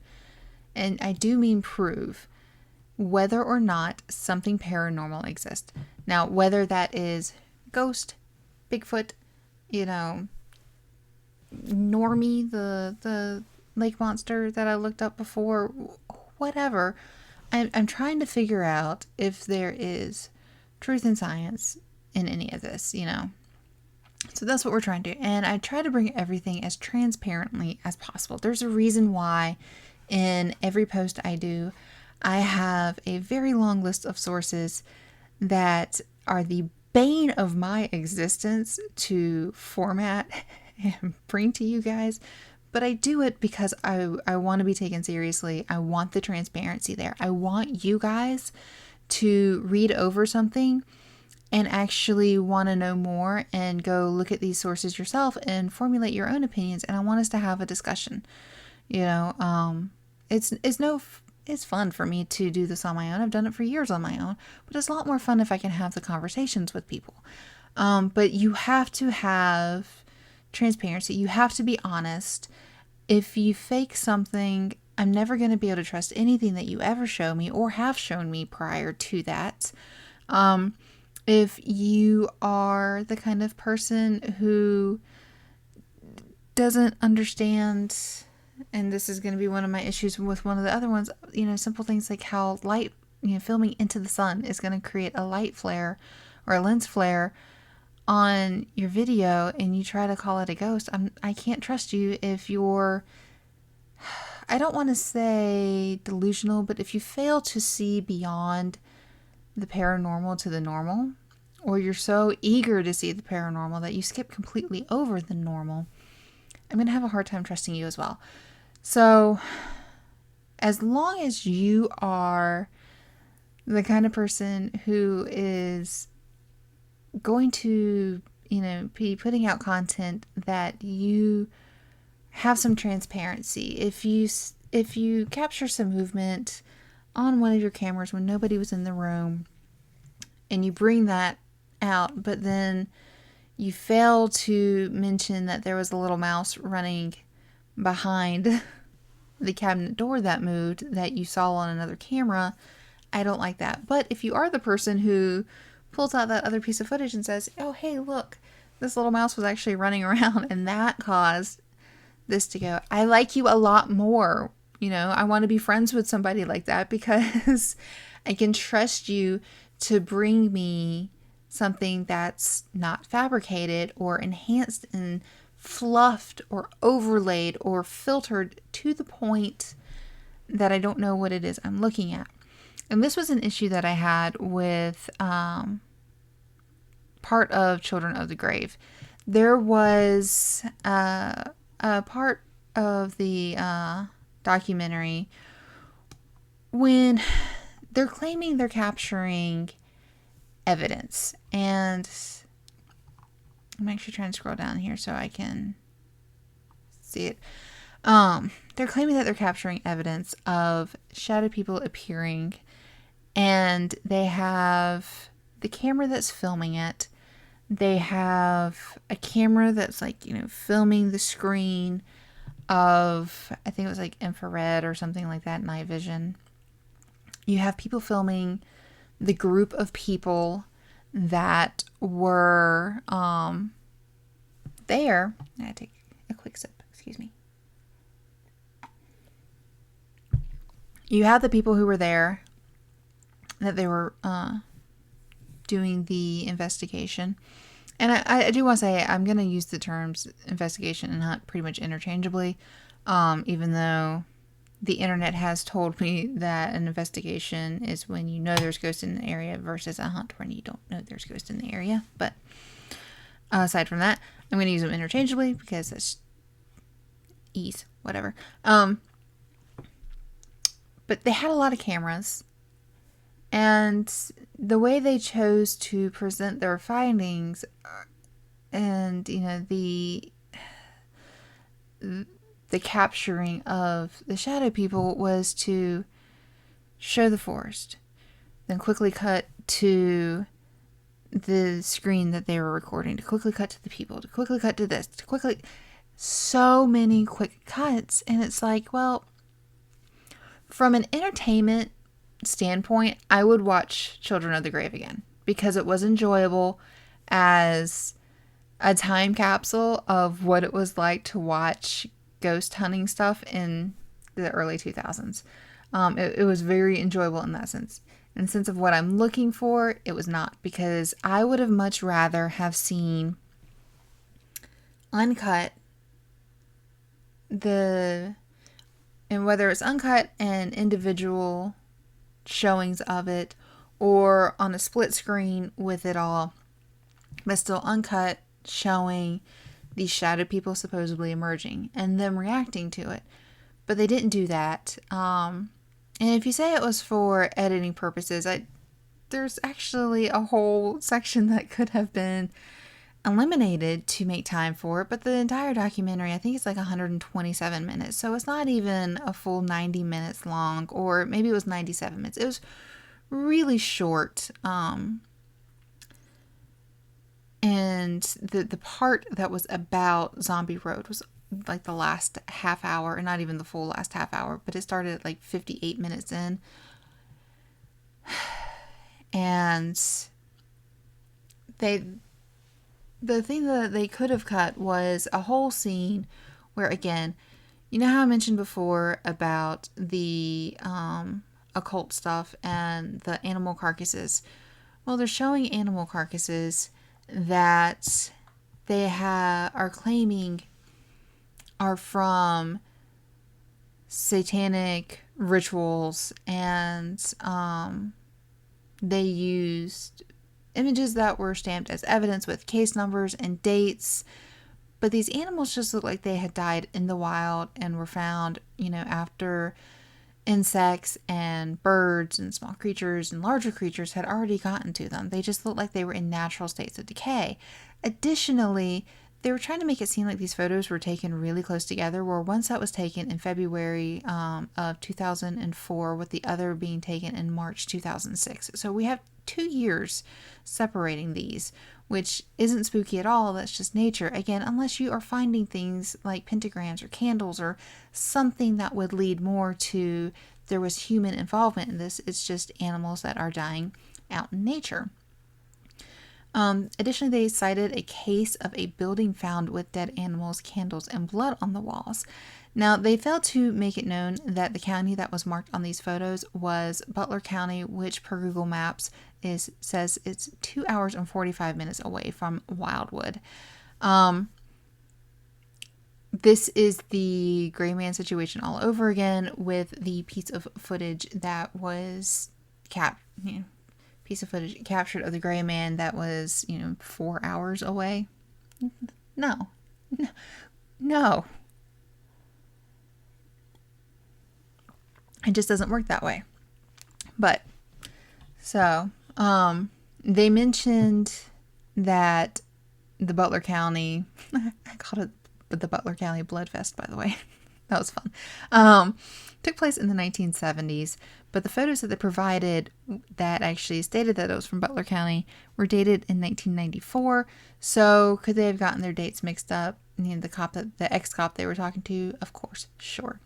and I do mean prove, whether or not something paranormal exists. Now, whether that is ghost, Bigfoot, Normie, the lake monster that I looked up before, whatever, I'm trying to figure out if there is truth in science in any of this, So that's what we're trying to do. And I try to bring everything as transparently as possible. There's a reason why in every post I do, I have a very long list of sources that are the bane of my existence to format and bring to you guys. But I do it because I want to be taken seriously. I want the transparency there. I want you guys to read over something and actually want to know more and go look at these sources yourself and formulate your own opinions. And I want us to have a discussion. It's fun for me to do this on my own. I've done it for years on my own, but it's a lot more fun if I can have the conversations with people. But you have to have transparency. You have to be honest. If you fake something, I'm never going to be able to trust anything that you ever show me or have shown me prior to that. If you are the kind of person who doesn't understand, and this is going to be one of my issues with one of the other ones, simple things like how light, filming into the sun is going to create a light flare or a lens flare on your video, and you try to call it a ghost. I can't trust you if you're, I don't want to say delusional, but if you fail to see beyond the paranormal to the normal, or you're so eager to see the paranormal that you skip completely over the normal, I'm going to have a hard time trusting you as well. So as long as you are the kind of person who is going to, be putting out content that you have some transparency. If you capture some movement on one of your cameras when nobody was in the room and you bring that out, but then you fail to mention that there was a little mouse running behind the cabinet door that moved that you saw on another camera, I don't like that. But if you are the person who pulls out that other piece of footage and says, oh, hey, look, this little mouse was actually running around and that caused this to go, I like you a lot more. You know, I want to be friends with somebody like that because I can trust you to bring me something that's not fabricated or enhanced and fluffed or overlaid or filtered to the point that I don't know what it is I'm looking at. And this was an issue that I had with part of Children of the Grave. There was a part of the documentary when they're claiming they're capturing evidence. And I'm actually trying to scroll down here so I can see it. They're claiming that they're capturing evidence of shadow people appearing, and they have the camera that's filming it. They have a camera that's like, filming the screen of, I think it was like infrared or something like that, night vision. You have people filming the group of people that were there. I gotta take a quick sip, excuse me. You have the people who were there, that they were doing the investigation. And I do want to say, I'm going to use the terms investigation and hunt pretty much interchangeably, even though the internet has told me that an investigation is when you know there's ghosts in the area versus a hunt when you don't know there's ghosts in the area. But aside from that, I'm going to use them interchangeably because that's ease, whatever. But they had a lot of cameras, and the way they chose to present their findings and, the capturing of the shadow people was to show the forest, then quickly cut to the screen that they were recording, to quickly cut to the people, to quickly cut to this, to quickly, so many quick cuts. And it's like, well, from an entertainment standpoint, I would watch Children of the Grave again because it was enjoyable as a time capsule of what it was like to watch ghost hunting stuff in the early 2000s. It was very enjoyable in that sense. In the sense of what I'm looking for, it was not, because I would have much rather have seen uncut and whether it's uncut and individual showings of it or on a split screen with it all, but still uncut, showing these shadow people supposedly emerging and them reacting to it. But they didn't do that. And if you say it was for editing purposes, there's actually a whole section that could have been eliminated to make time for it. But the entire documentary, I think it's like 127 minutes. So it's not even a full 90 minutes long, or maybe it was 97 minutes. It was really short. And the part that was about Zombie Road was like the last half hour, or not even the full last half hour, but it started at like 58 minutes in. And the thing that they could have cut was a whole scene where, again, you know how I mentioned before about the occult stuff and the animal carcasses? Well, they're showing animal carcasses that they are claiming are from satanic rituals, and they used images that were stamped as evidence with case numbers and dates. But these animals just looked like they had died in the wild and were found, after insects and birds and small creatures and larger creatures had already gotten to them. They just looked like they were in natural states of decay. Additionally, they were trying to make it seem like these photos were taken really close together, where one set was taken in February of 2004, with the other being taken in March 2006. So we have 2 years separating these, which isn't spooky at all. That's just nature. Again, unless you are finding things like pentagrams or candles or something that would lead more to there was human involvement in this. It's just animals that are dying out in nature. Additionally, they cited a case of a building found with dead animals, candles, and blood on the walls. Now, they failed to make it known that the county that was marked on these photos was Butler County, which per Google Maps says it's 2 hours and 45 minutes away from Wildwood. This is the gray man situation all over again, with the piece of footage that was captured of the gray man that was 4 hours away. No. It just doesn't work that way. But so they mentioned that the Butler County I called it the Butler County Blood Fest, by the way. That was fun. Took place in the 1970s, but the photos that they provided that actually stated that it was from Butler County were dated in 1994. So could they have gotten their dates mixed up? The ex-cop they were talking to, of course, sure.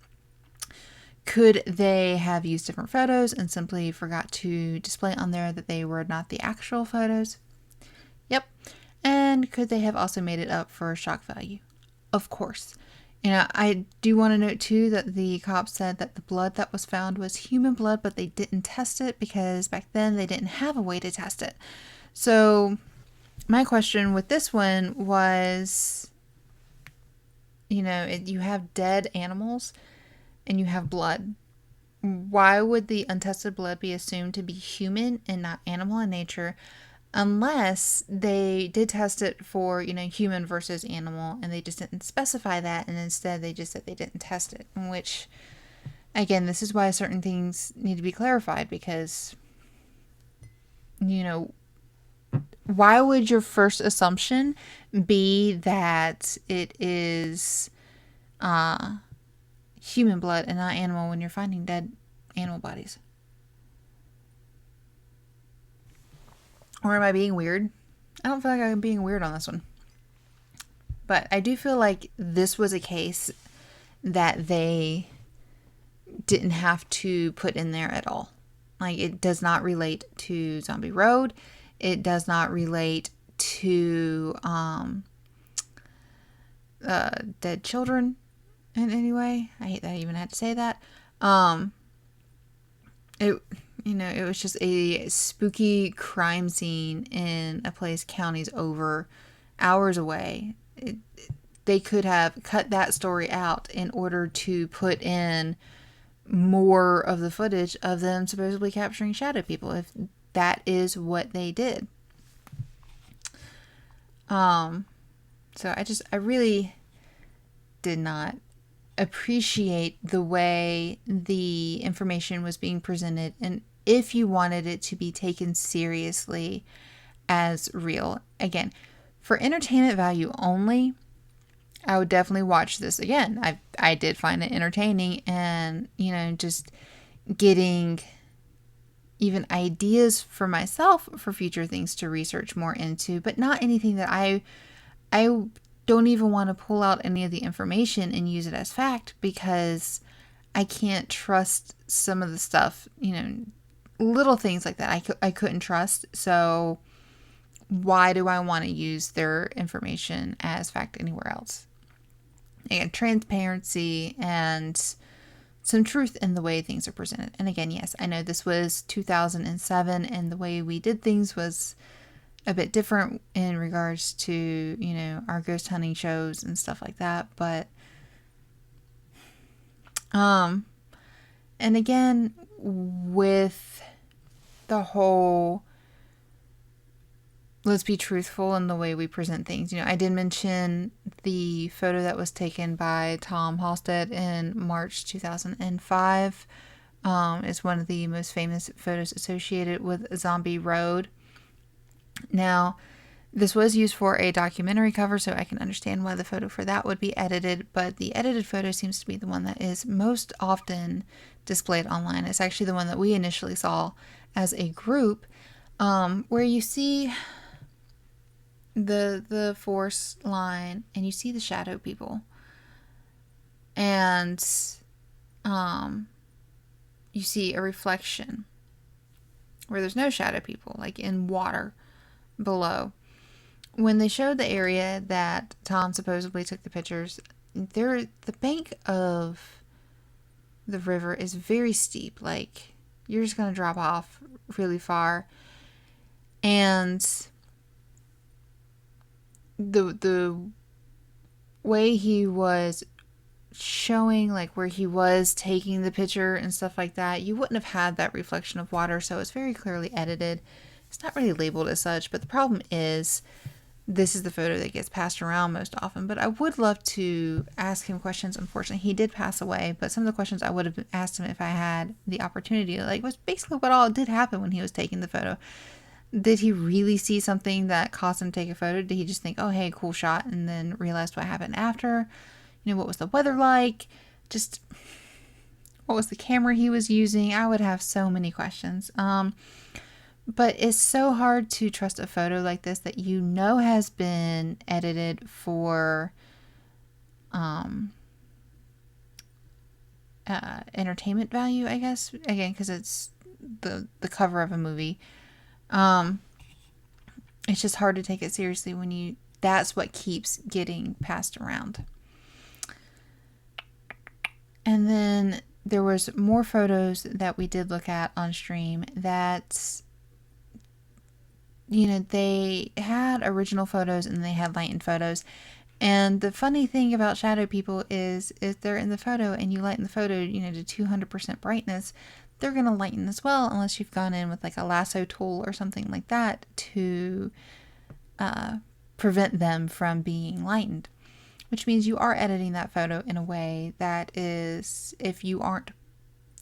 Could they have used different photos and simply forgot to display on there that they were not the actual photos? Yep. And could they have also made it up for shock value? Of course. I do want to note too that the cops said that the blood that was found was human blood, but they didn't test it because back then they didn't have a way to test it. So my question with this one was, you have dead animals and you have blood. Why would the untested blood be assumed to be human and not animal in nature? Unless they did test it for, human versus animal, and they just didn't specify that, and instead they just said they didn't test it. Which, again, this is why certain things need to be clarified, because, why would your first assumption be that it is human blood and not animal when you're finding dead animal bodies? Or am I being weird? I don't feel like I'm being weird on this one. But I do feel like this was a case that they didn't have to put in there at all. Like, it does not relate to Zombie Road. It does not relate to dead children in any way. I hate that I even had to say that. It was just a spooky crime scene in a place counties over, hours away. They could have cut that story out in order to put in more of the footage of them supposedly capturing shadow people, if that is what they did. So I really did not appreciate the way the information was being presented, and if you wanted it to be taken seriously as real. Again, for entertainment value only, I would definitely watch this again. I did find it entertaining, and just getting even ideas for myself for future things to research more into, but not anything that I don't even want to pull out any of the information and use it as fact, because I can't trust some of the stuff, little things like that I couldn't trust. So why do I want to use their information as fact anywhere else? Again, transparency and some truth in the way things are presented. And again, yes, I know this was 2007 and the way we did things was a bit different in regards to, our ghost hunting shows and stuff like that. But, and again, with the whole, let's be truthful in the way we present things. I did mention the photo that was taken by Tom Halstead in March 2005. It's one of the most famous photos associated with Zombie Road. Now, This was used for a documentary cover, so I can understand why the photo for that would be edited, but the edited photo seems to be the one that is most often displayed online. It's actually the one that we initially saw as a group, where you see the forest line and you see the shadow people. And you see a reflection where there's no shadow people, like in water below. When they showed the area that Tom supposedly took the pictures, the bank of the river is very steep. Like, you're just going to drop off really far. And the way he was showing, like, where he was taking the picture and stuff like that, you wouldn't have had that reflection of water, so it's very clearly edited. It's not really labeled as such, but the problem is this is the photo that gets passed around most often. But I would love to ask him questions. Unfortunately, he did pass away, but some of the questions I would have asked him if I had the opportunity, like, was basically what all did happen when he was taking the photo. Did he really see something that caused him to take a photo? Did he just think, oh, hey, cool shot, and then realized what happened after? You know, what was the weather like? Just what was the camera he was using? I would have so many questions. But it's so hard to trust a photo like this that you know has been edited for entertainment value, I guess. Again, because it's the cover of a movie. It's just hard to take it seriously when that's what keeps getting passed around. And then there was more photos that we did look at on stream that, you know, they had original photos and they had lightened photos. And the funny thing about shadow people is if they're in the photo and you lighten the photo, you know, to 200% brightness, they're going to lighten as well, unless you've gone in with like a lasso tool or something like that to prevent them from being lightened. Which means you are editing that photo in a way that is, if you aren't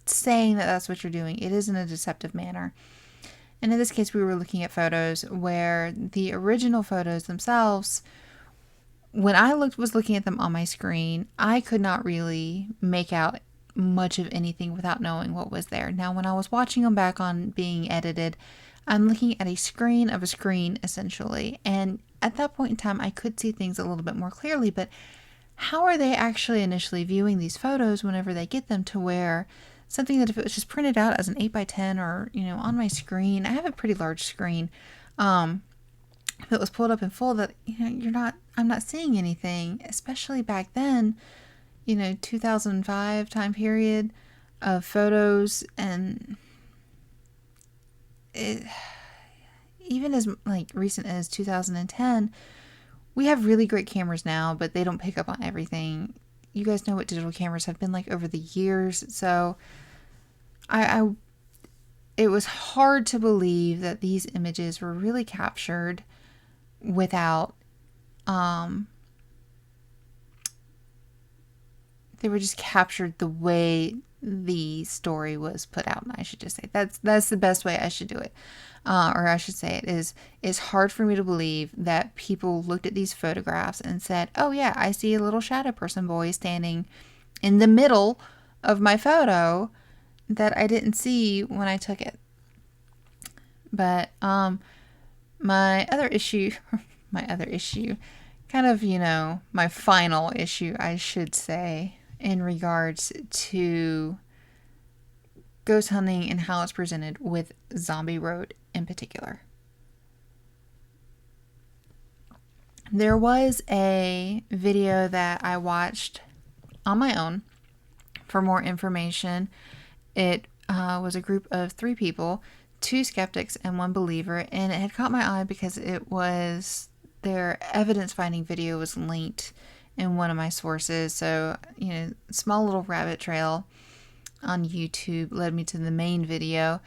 saying that that's what you're doing, it is in a deceptive manner. And in this case, we were looking at photos where the original photos themselves, when I was looking at them on my screen, I could not really make out much of anything without knowing what was there. Now, when I was watching them back on being edited, I'm looking at a screen of a screen, essentially. And at that point in time, I could see things a little bit more clearly. But how are they actually initially viewing these photos whenever they get them to where something that if it was just printed out as an 8x10 or, you know, on my screen, I have a pretty large screen. If it was pulled up in full, that, you know, I'm not seeing anything, especially back then, you know, 2005 time period of photos. And even as like recent as 2010, we have really great cameras now, but they don't pick up on everything. You guys know what digital cameras have been like over the years, so it was hard to believe that these images were really captured without they were just captured the way the story was put out. I should just say that's the best way I should do it. Or I should say it's hard for me to believe that people looked at these photographs and said, oh yeah, I see a little shadow person boy standing in the middle of my photo that I didn't see when I took it. But my other issue, kind of, you know, my final issue, I should say, in regards to ghost hunting and how it's presented with Zombie Road in particular. There was a video that I watched on my own for more information. It was a group of 3 people, 2 skeptics and 1 believer, and it had caught my eye because it was their evidence finding video was linked in one of my sources. So, you know, small little rabbit trail on YouTube led me to the main video.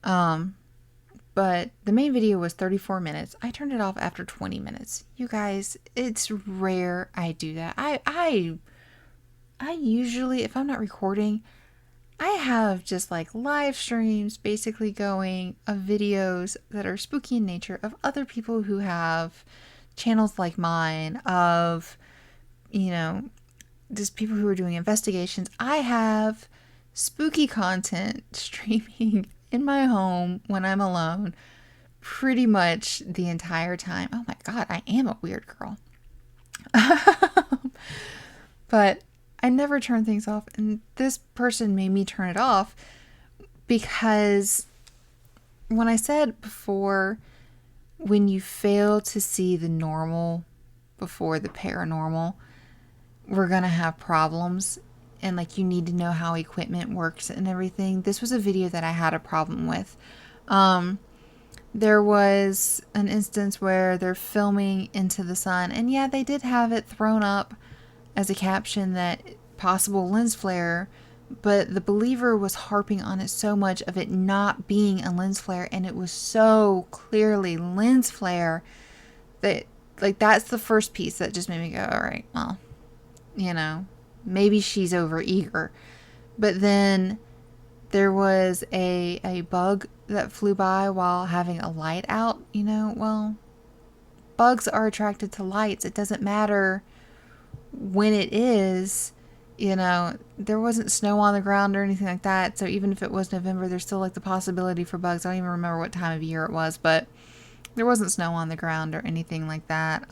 But the main video was 34 minutes. I turned it off after 20 minutes. You guys, it's rare I do that. I usually, if I'm not recording, I have just like live streams basically going of videos that are spooky in nature of other people who have channels like mine, of, you know, just people who are doing investigations. I have spooky content streaming in my home when I'm alone pretty much the entire time. Oh my God, I am a weird girl. But I never turn things off, and this person made me turn it off because when I said before, when you fail to see the normal before the paranormal, we're gonna have problems, and like you need to know how equipment works and everything. This was a video that I had a problem with. There was an instance where they're filming into the sun, and yeah, they did have it thrown up as a caption that possible lens flare, but the believer was harping on it so much of it not being a lens flare, and it was so clearly lens flare that, like, that's the first piece that just made me go, all right, well, maybe she's over eager. But then there was a bug that flew by while having a light out. Well, bugs are attracted to lights. It doesn't matter when it is. There wasn't snow on the ground or anything like that. So even if it was November, there's still like the possibility for bugs. I don't even remember what time of year it was, but there wasn't snow on the ground or anything like that.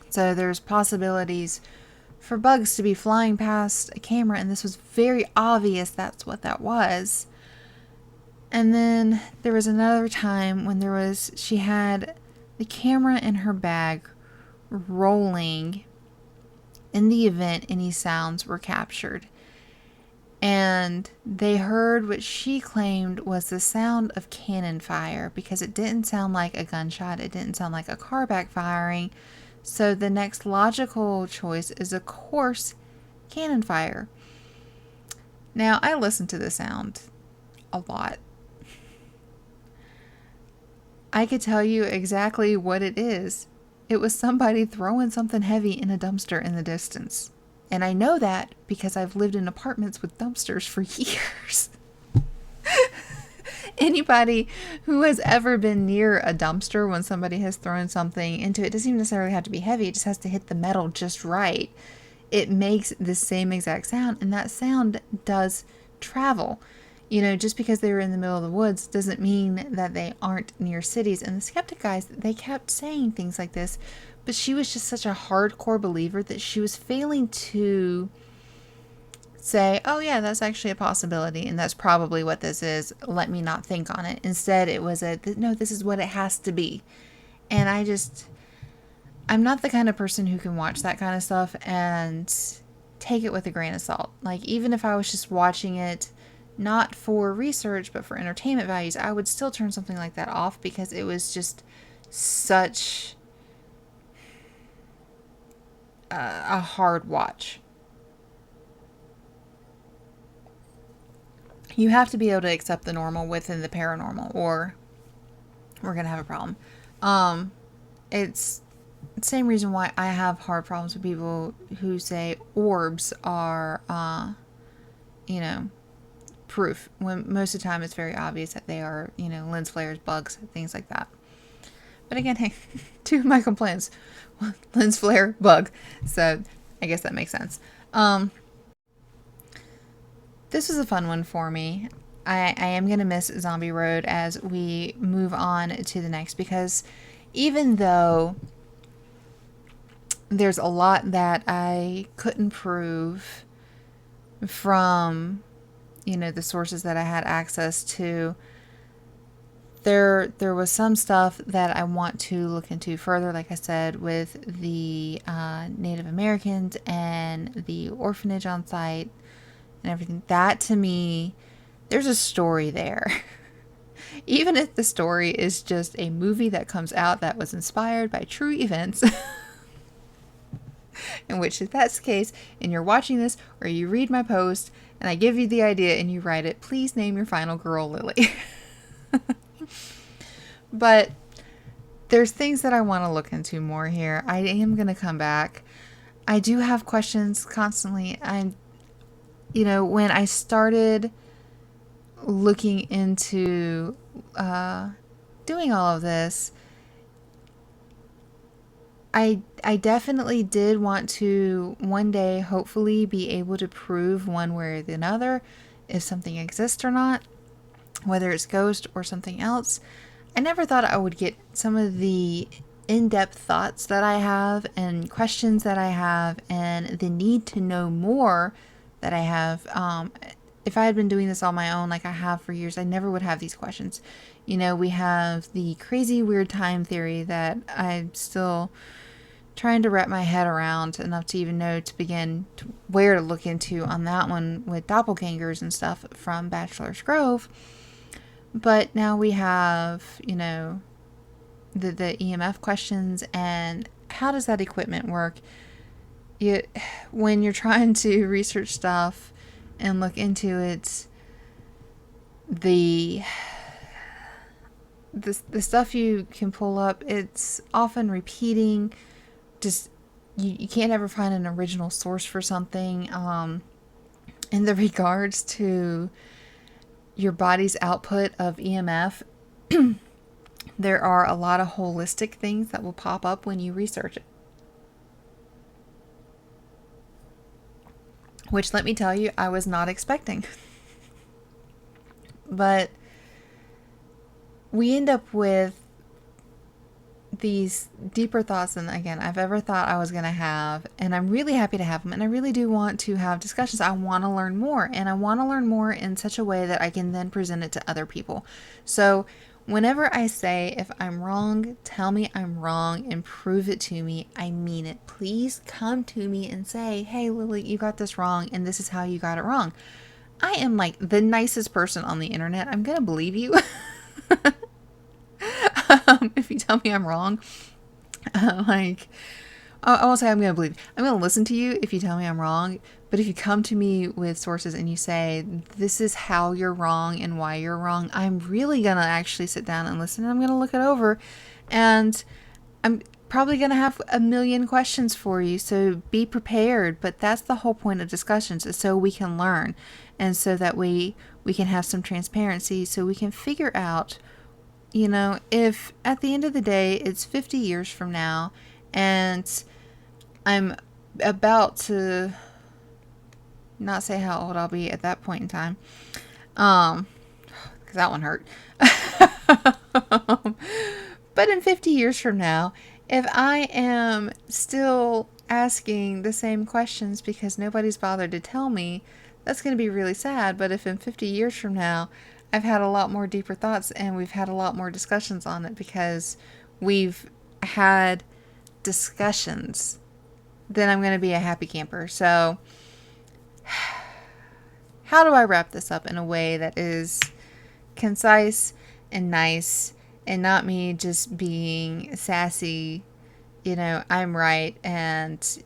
So there's possibilities for bugs to be flying past a camera, and this was very obvious that's what that was. And then there was another time when she had the camera in her bag rolling in the event any sounds were captured. And they heard what she claimed was the sound of cannon fire, because it didn't sound like a gunshot. It didn't sound like a car backfiring. So the next logical choice is, of course, cannon fire. Now, I listen to the sound a lot. I could tell you exactly what it is. It was somebody throwing something heavy in a dumpster in the distance. And I know that because I've lived in apartments with dumpsters for years. Anybody who has ever been near a dumpster when somebody has thrown something into it, doesn't even necessarily have to be heavy. It just has to hit the metal just right. It makes the same exact sound, and that sound does travel. Just because they were in the middle of the woods doesn't mean that they aren't near cities. And the skeptic guys, they kept saying things like this, but she was just such a hardcore believer that she was failing to say, oh yeah, that's actually a possibility, and that's probably what this is. Let me not think on it. Instead, it was no, this is what it has to be. And I'm not the kind of person who can watch that kind of stuff and take it with a grain of salt. Like, even if I was just watching it, not for research, but for entertainment values, I would still turn something like that off, because it was just such a hard watch. You have to be able to accept the normal within the paranormal, or we're going to have a problem. It's the same reason why I have hard problems with people who say orbs are, proof, when most of the time it's very obvious that they are, lens flares, bugs, things like that. But again, hey, two of my complaints, lens flare, bug. So I guess that makes sense. This was a fun one for me. I am going to miss Zombie Road as we move on to the next, because even though there's a lot that I couldn't prove from, the sources that I had access to, there was some stuff that I want to look into further, like I said, with the Native Americans and the orphanage on site and everything. That, to me, there's a story there. Even if the story is just a movie that comes out that was inspired by true events, in which, if that's the case, and you're watching this, or you read my post, and I give you the idea and you write it, please name your final girl Lily. But there's things that I want to look into more here. I am going to come back. I do have questions constantly. when I started looking into doing all of this, I definitely did want to one day hopefully be able to prove one way or the other if something exists or not, whether it's ghost or something else. I never thought I would get some of the in-depth thoughts that I have and questions that I have and the need to know more that I have. If I had been doing this on my own like I have for years, I never would have these questions. We have the crazy weird time theory that I'm still trying to wrap my head around enough to even know to begin where to look into on that one with doppelgangers and stuff from Bachelor's Grove. But now we have, the EMF questions and how does that equipment work? When you're trying to research stuff and look into it, the stuff you can pull up, it's often repeating. Just you can't ever find an original source for something. In the regards to your body's output of EMF, there are a lot of holistic things that will pop up when you research it. Which, let me tell you, I was not expecting. But we end up with these deeper thoughts than, again, I've ever thought I was going to have. And I'm really happy to have them. And I really do want to have discussions. I want to learn more. And I want to learn more in such a way that I can then present it to other people. So whenever I say, if I'm wrong, tell me I'm wrong and prove it to me, I mean it. Please come to me and say, hey, Lily, you got this wrong. And this is how you got it wrong. I am like the nicest person on the internet. I'm going to believe you. If you tell me I'm wrong, I won't say I'm going to believe. I'm going to listen to you if you tell me I'm wrong. But if you come to me with sources and you say, this is how you're wrong and why you're wrong, I'm really going to actually sit down and listen. And I'm going to look it over. And I'm probably going to have a million questions for you. So be prepared. But that's the whole point of discussions, is so we can learn. And so that we can have some transparency, so we can figure out, if at the end of the day, it's 50 years from now and I'm about to not say how old I'll be at that point in time. Because that one hurt. But in 50 years from now, if I am still asking the same questions because nobody's bothered to tell me, that's going to be really sad. But if in 50 years from now, I've had a lot more deeper thoughts and we've had a lot more discussions on it because we've had discussions, then I'm going to be a happy camper. So how do I wrap this up in a way that is concise and nice and not me just being sassy, I'm right and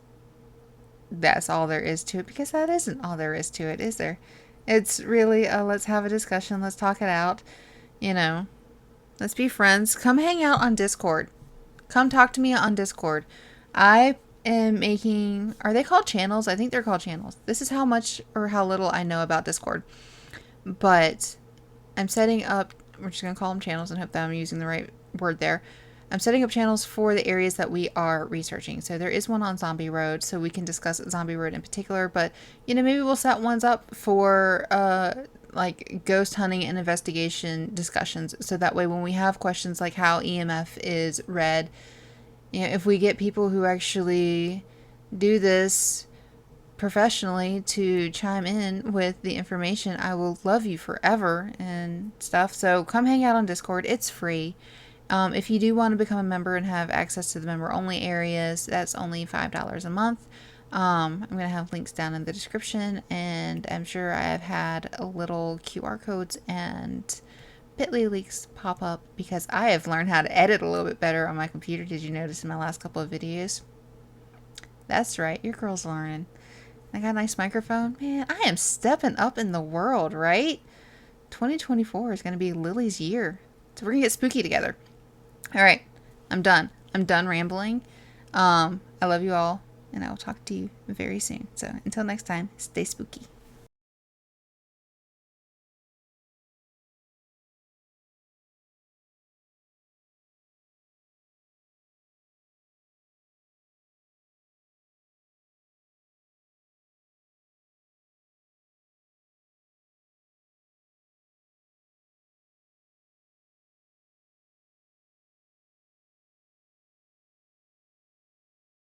that's all there is to it, because that isn't all there is to it, is there? It's really let's have a discussion, let's talk it out, let's be friends. Come hang out on Discord. Come talk to me on Discord. I am making, are they called channels? I think they're called channels. This is how much or how little I know about Discord. But I'm setting up, we're just going to call them channels and hope that I'm using the right word there. I'm setting up channels for the areas that we are researching. So there is one on Zombie Road, so we can discuss Zombie Road in particular. But, maybe we'll set ones up for like ghost hunting and investigation discussions. So that way when we have questions like how EMF is read, if we get people who actually do this professionally to chime in with the information, I will love you forever and stuff. So come hang out on Discord. It's free. If you do want to become a member and have access to the member-only areas, that's only $5 a month. I'm going to have links down in the description, and I'm sure I have had a little QR codes and Bitly links pop up because I have learned how to edit a little bit better on my computer. Did you notice in my last couple of videos? That's right, your girl's learning. I got a nice microphone. Man, I am stepping up in the world, right? 2024 is going to be Lily's year. So we're going to get spooky together. All right, I'm done. I'm done rambling. I love you all, and I will talk to you very soon. So until next time, stay spooky.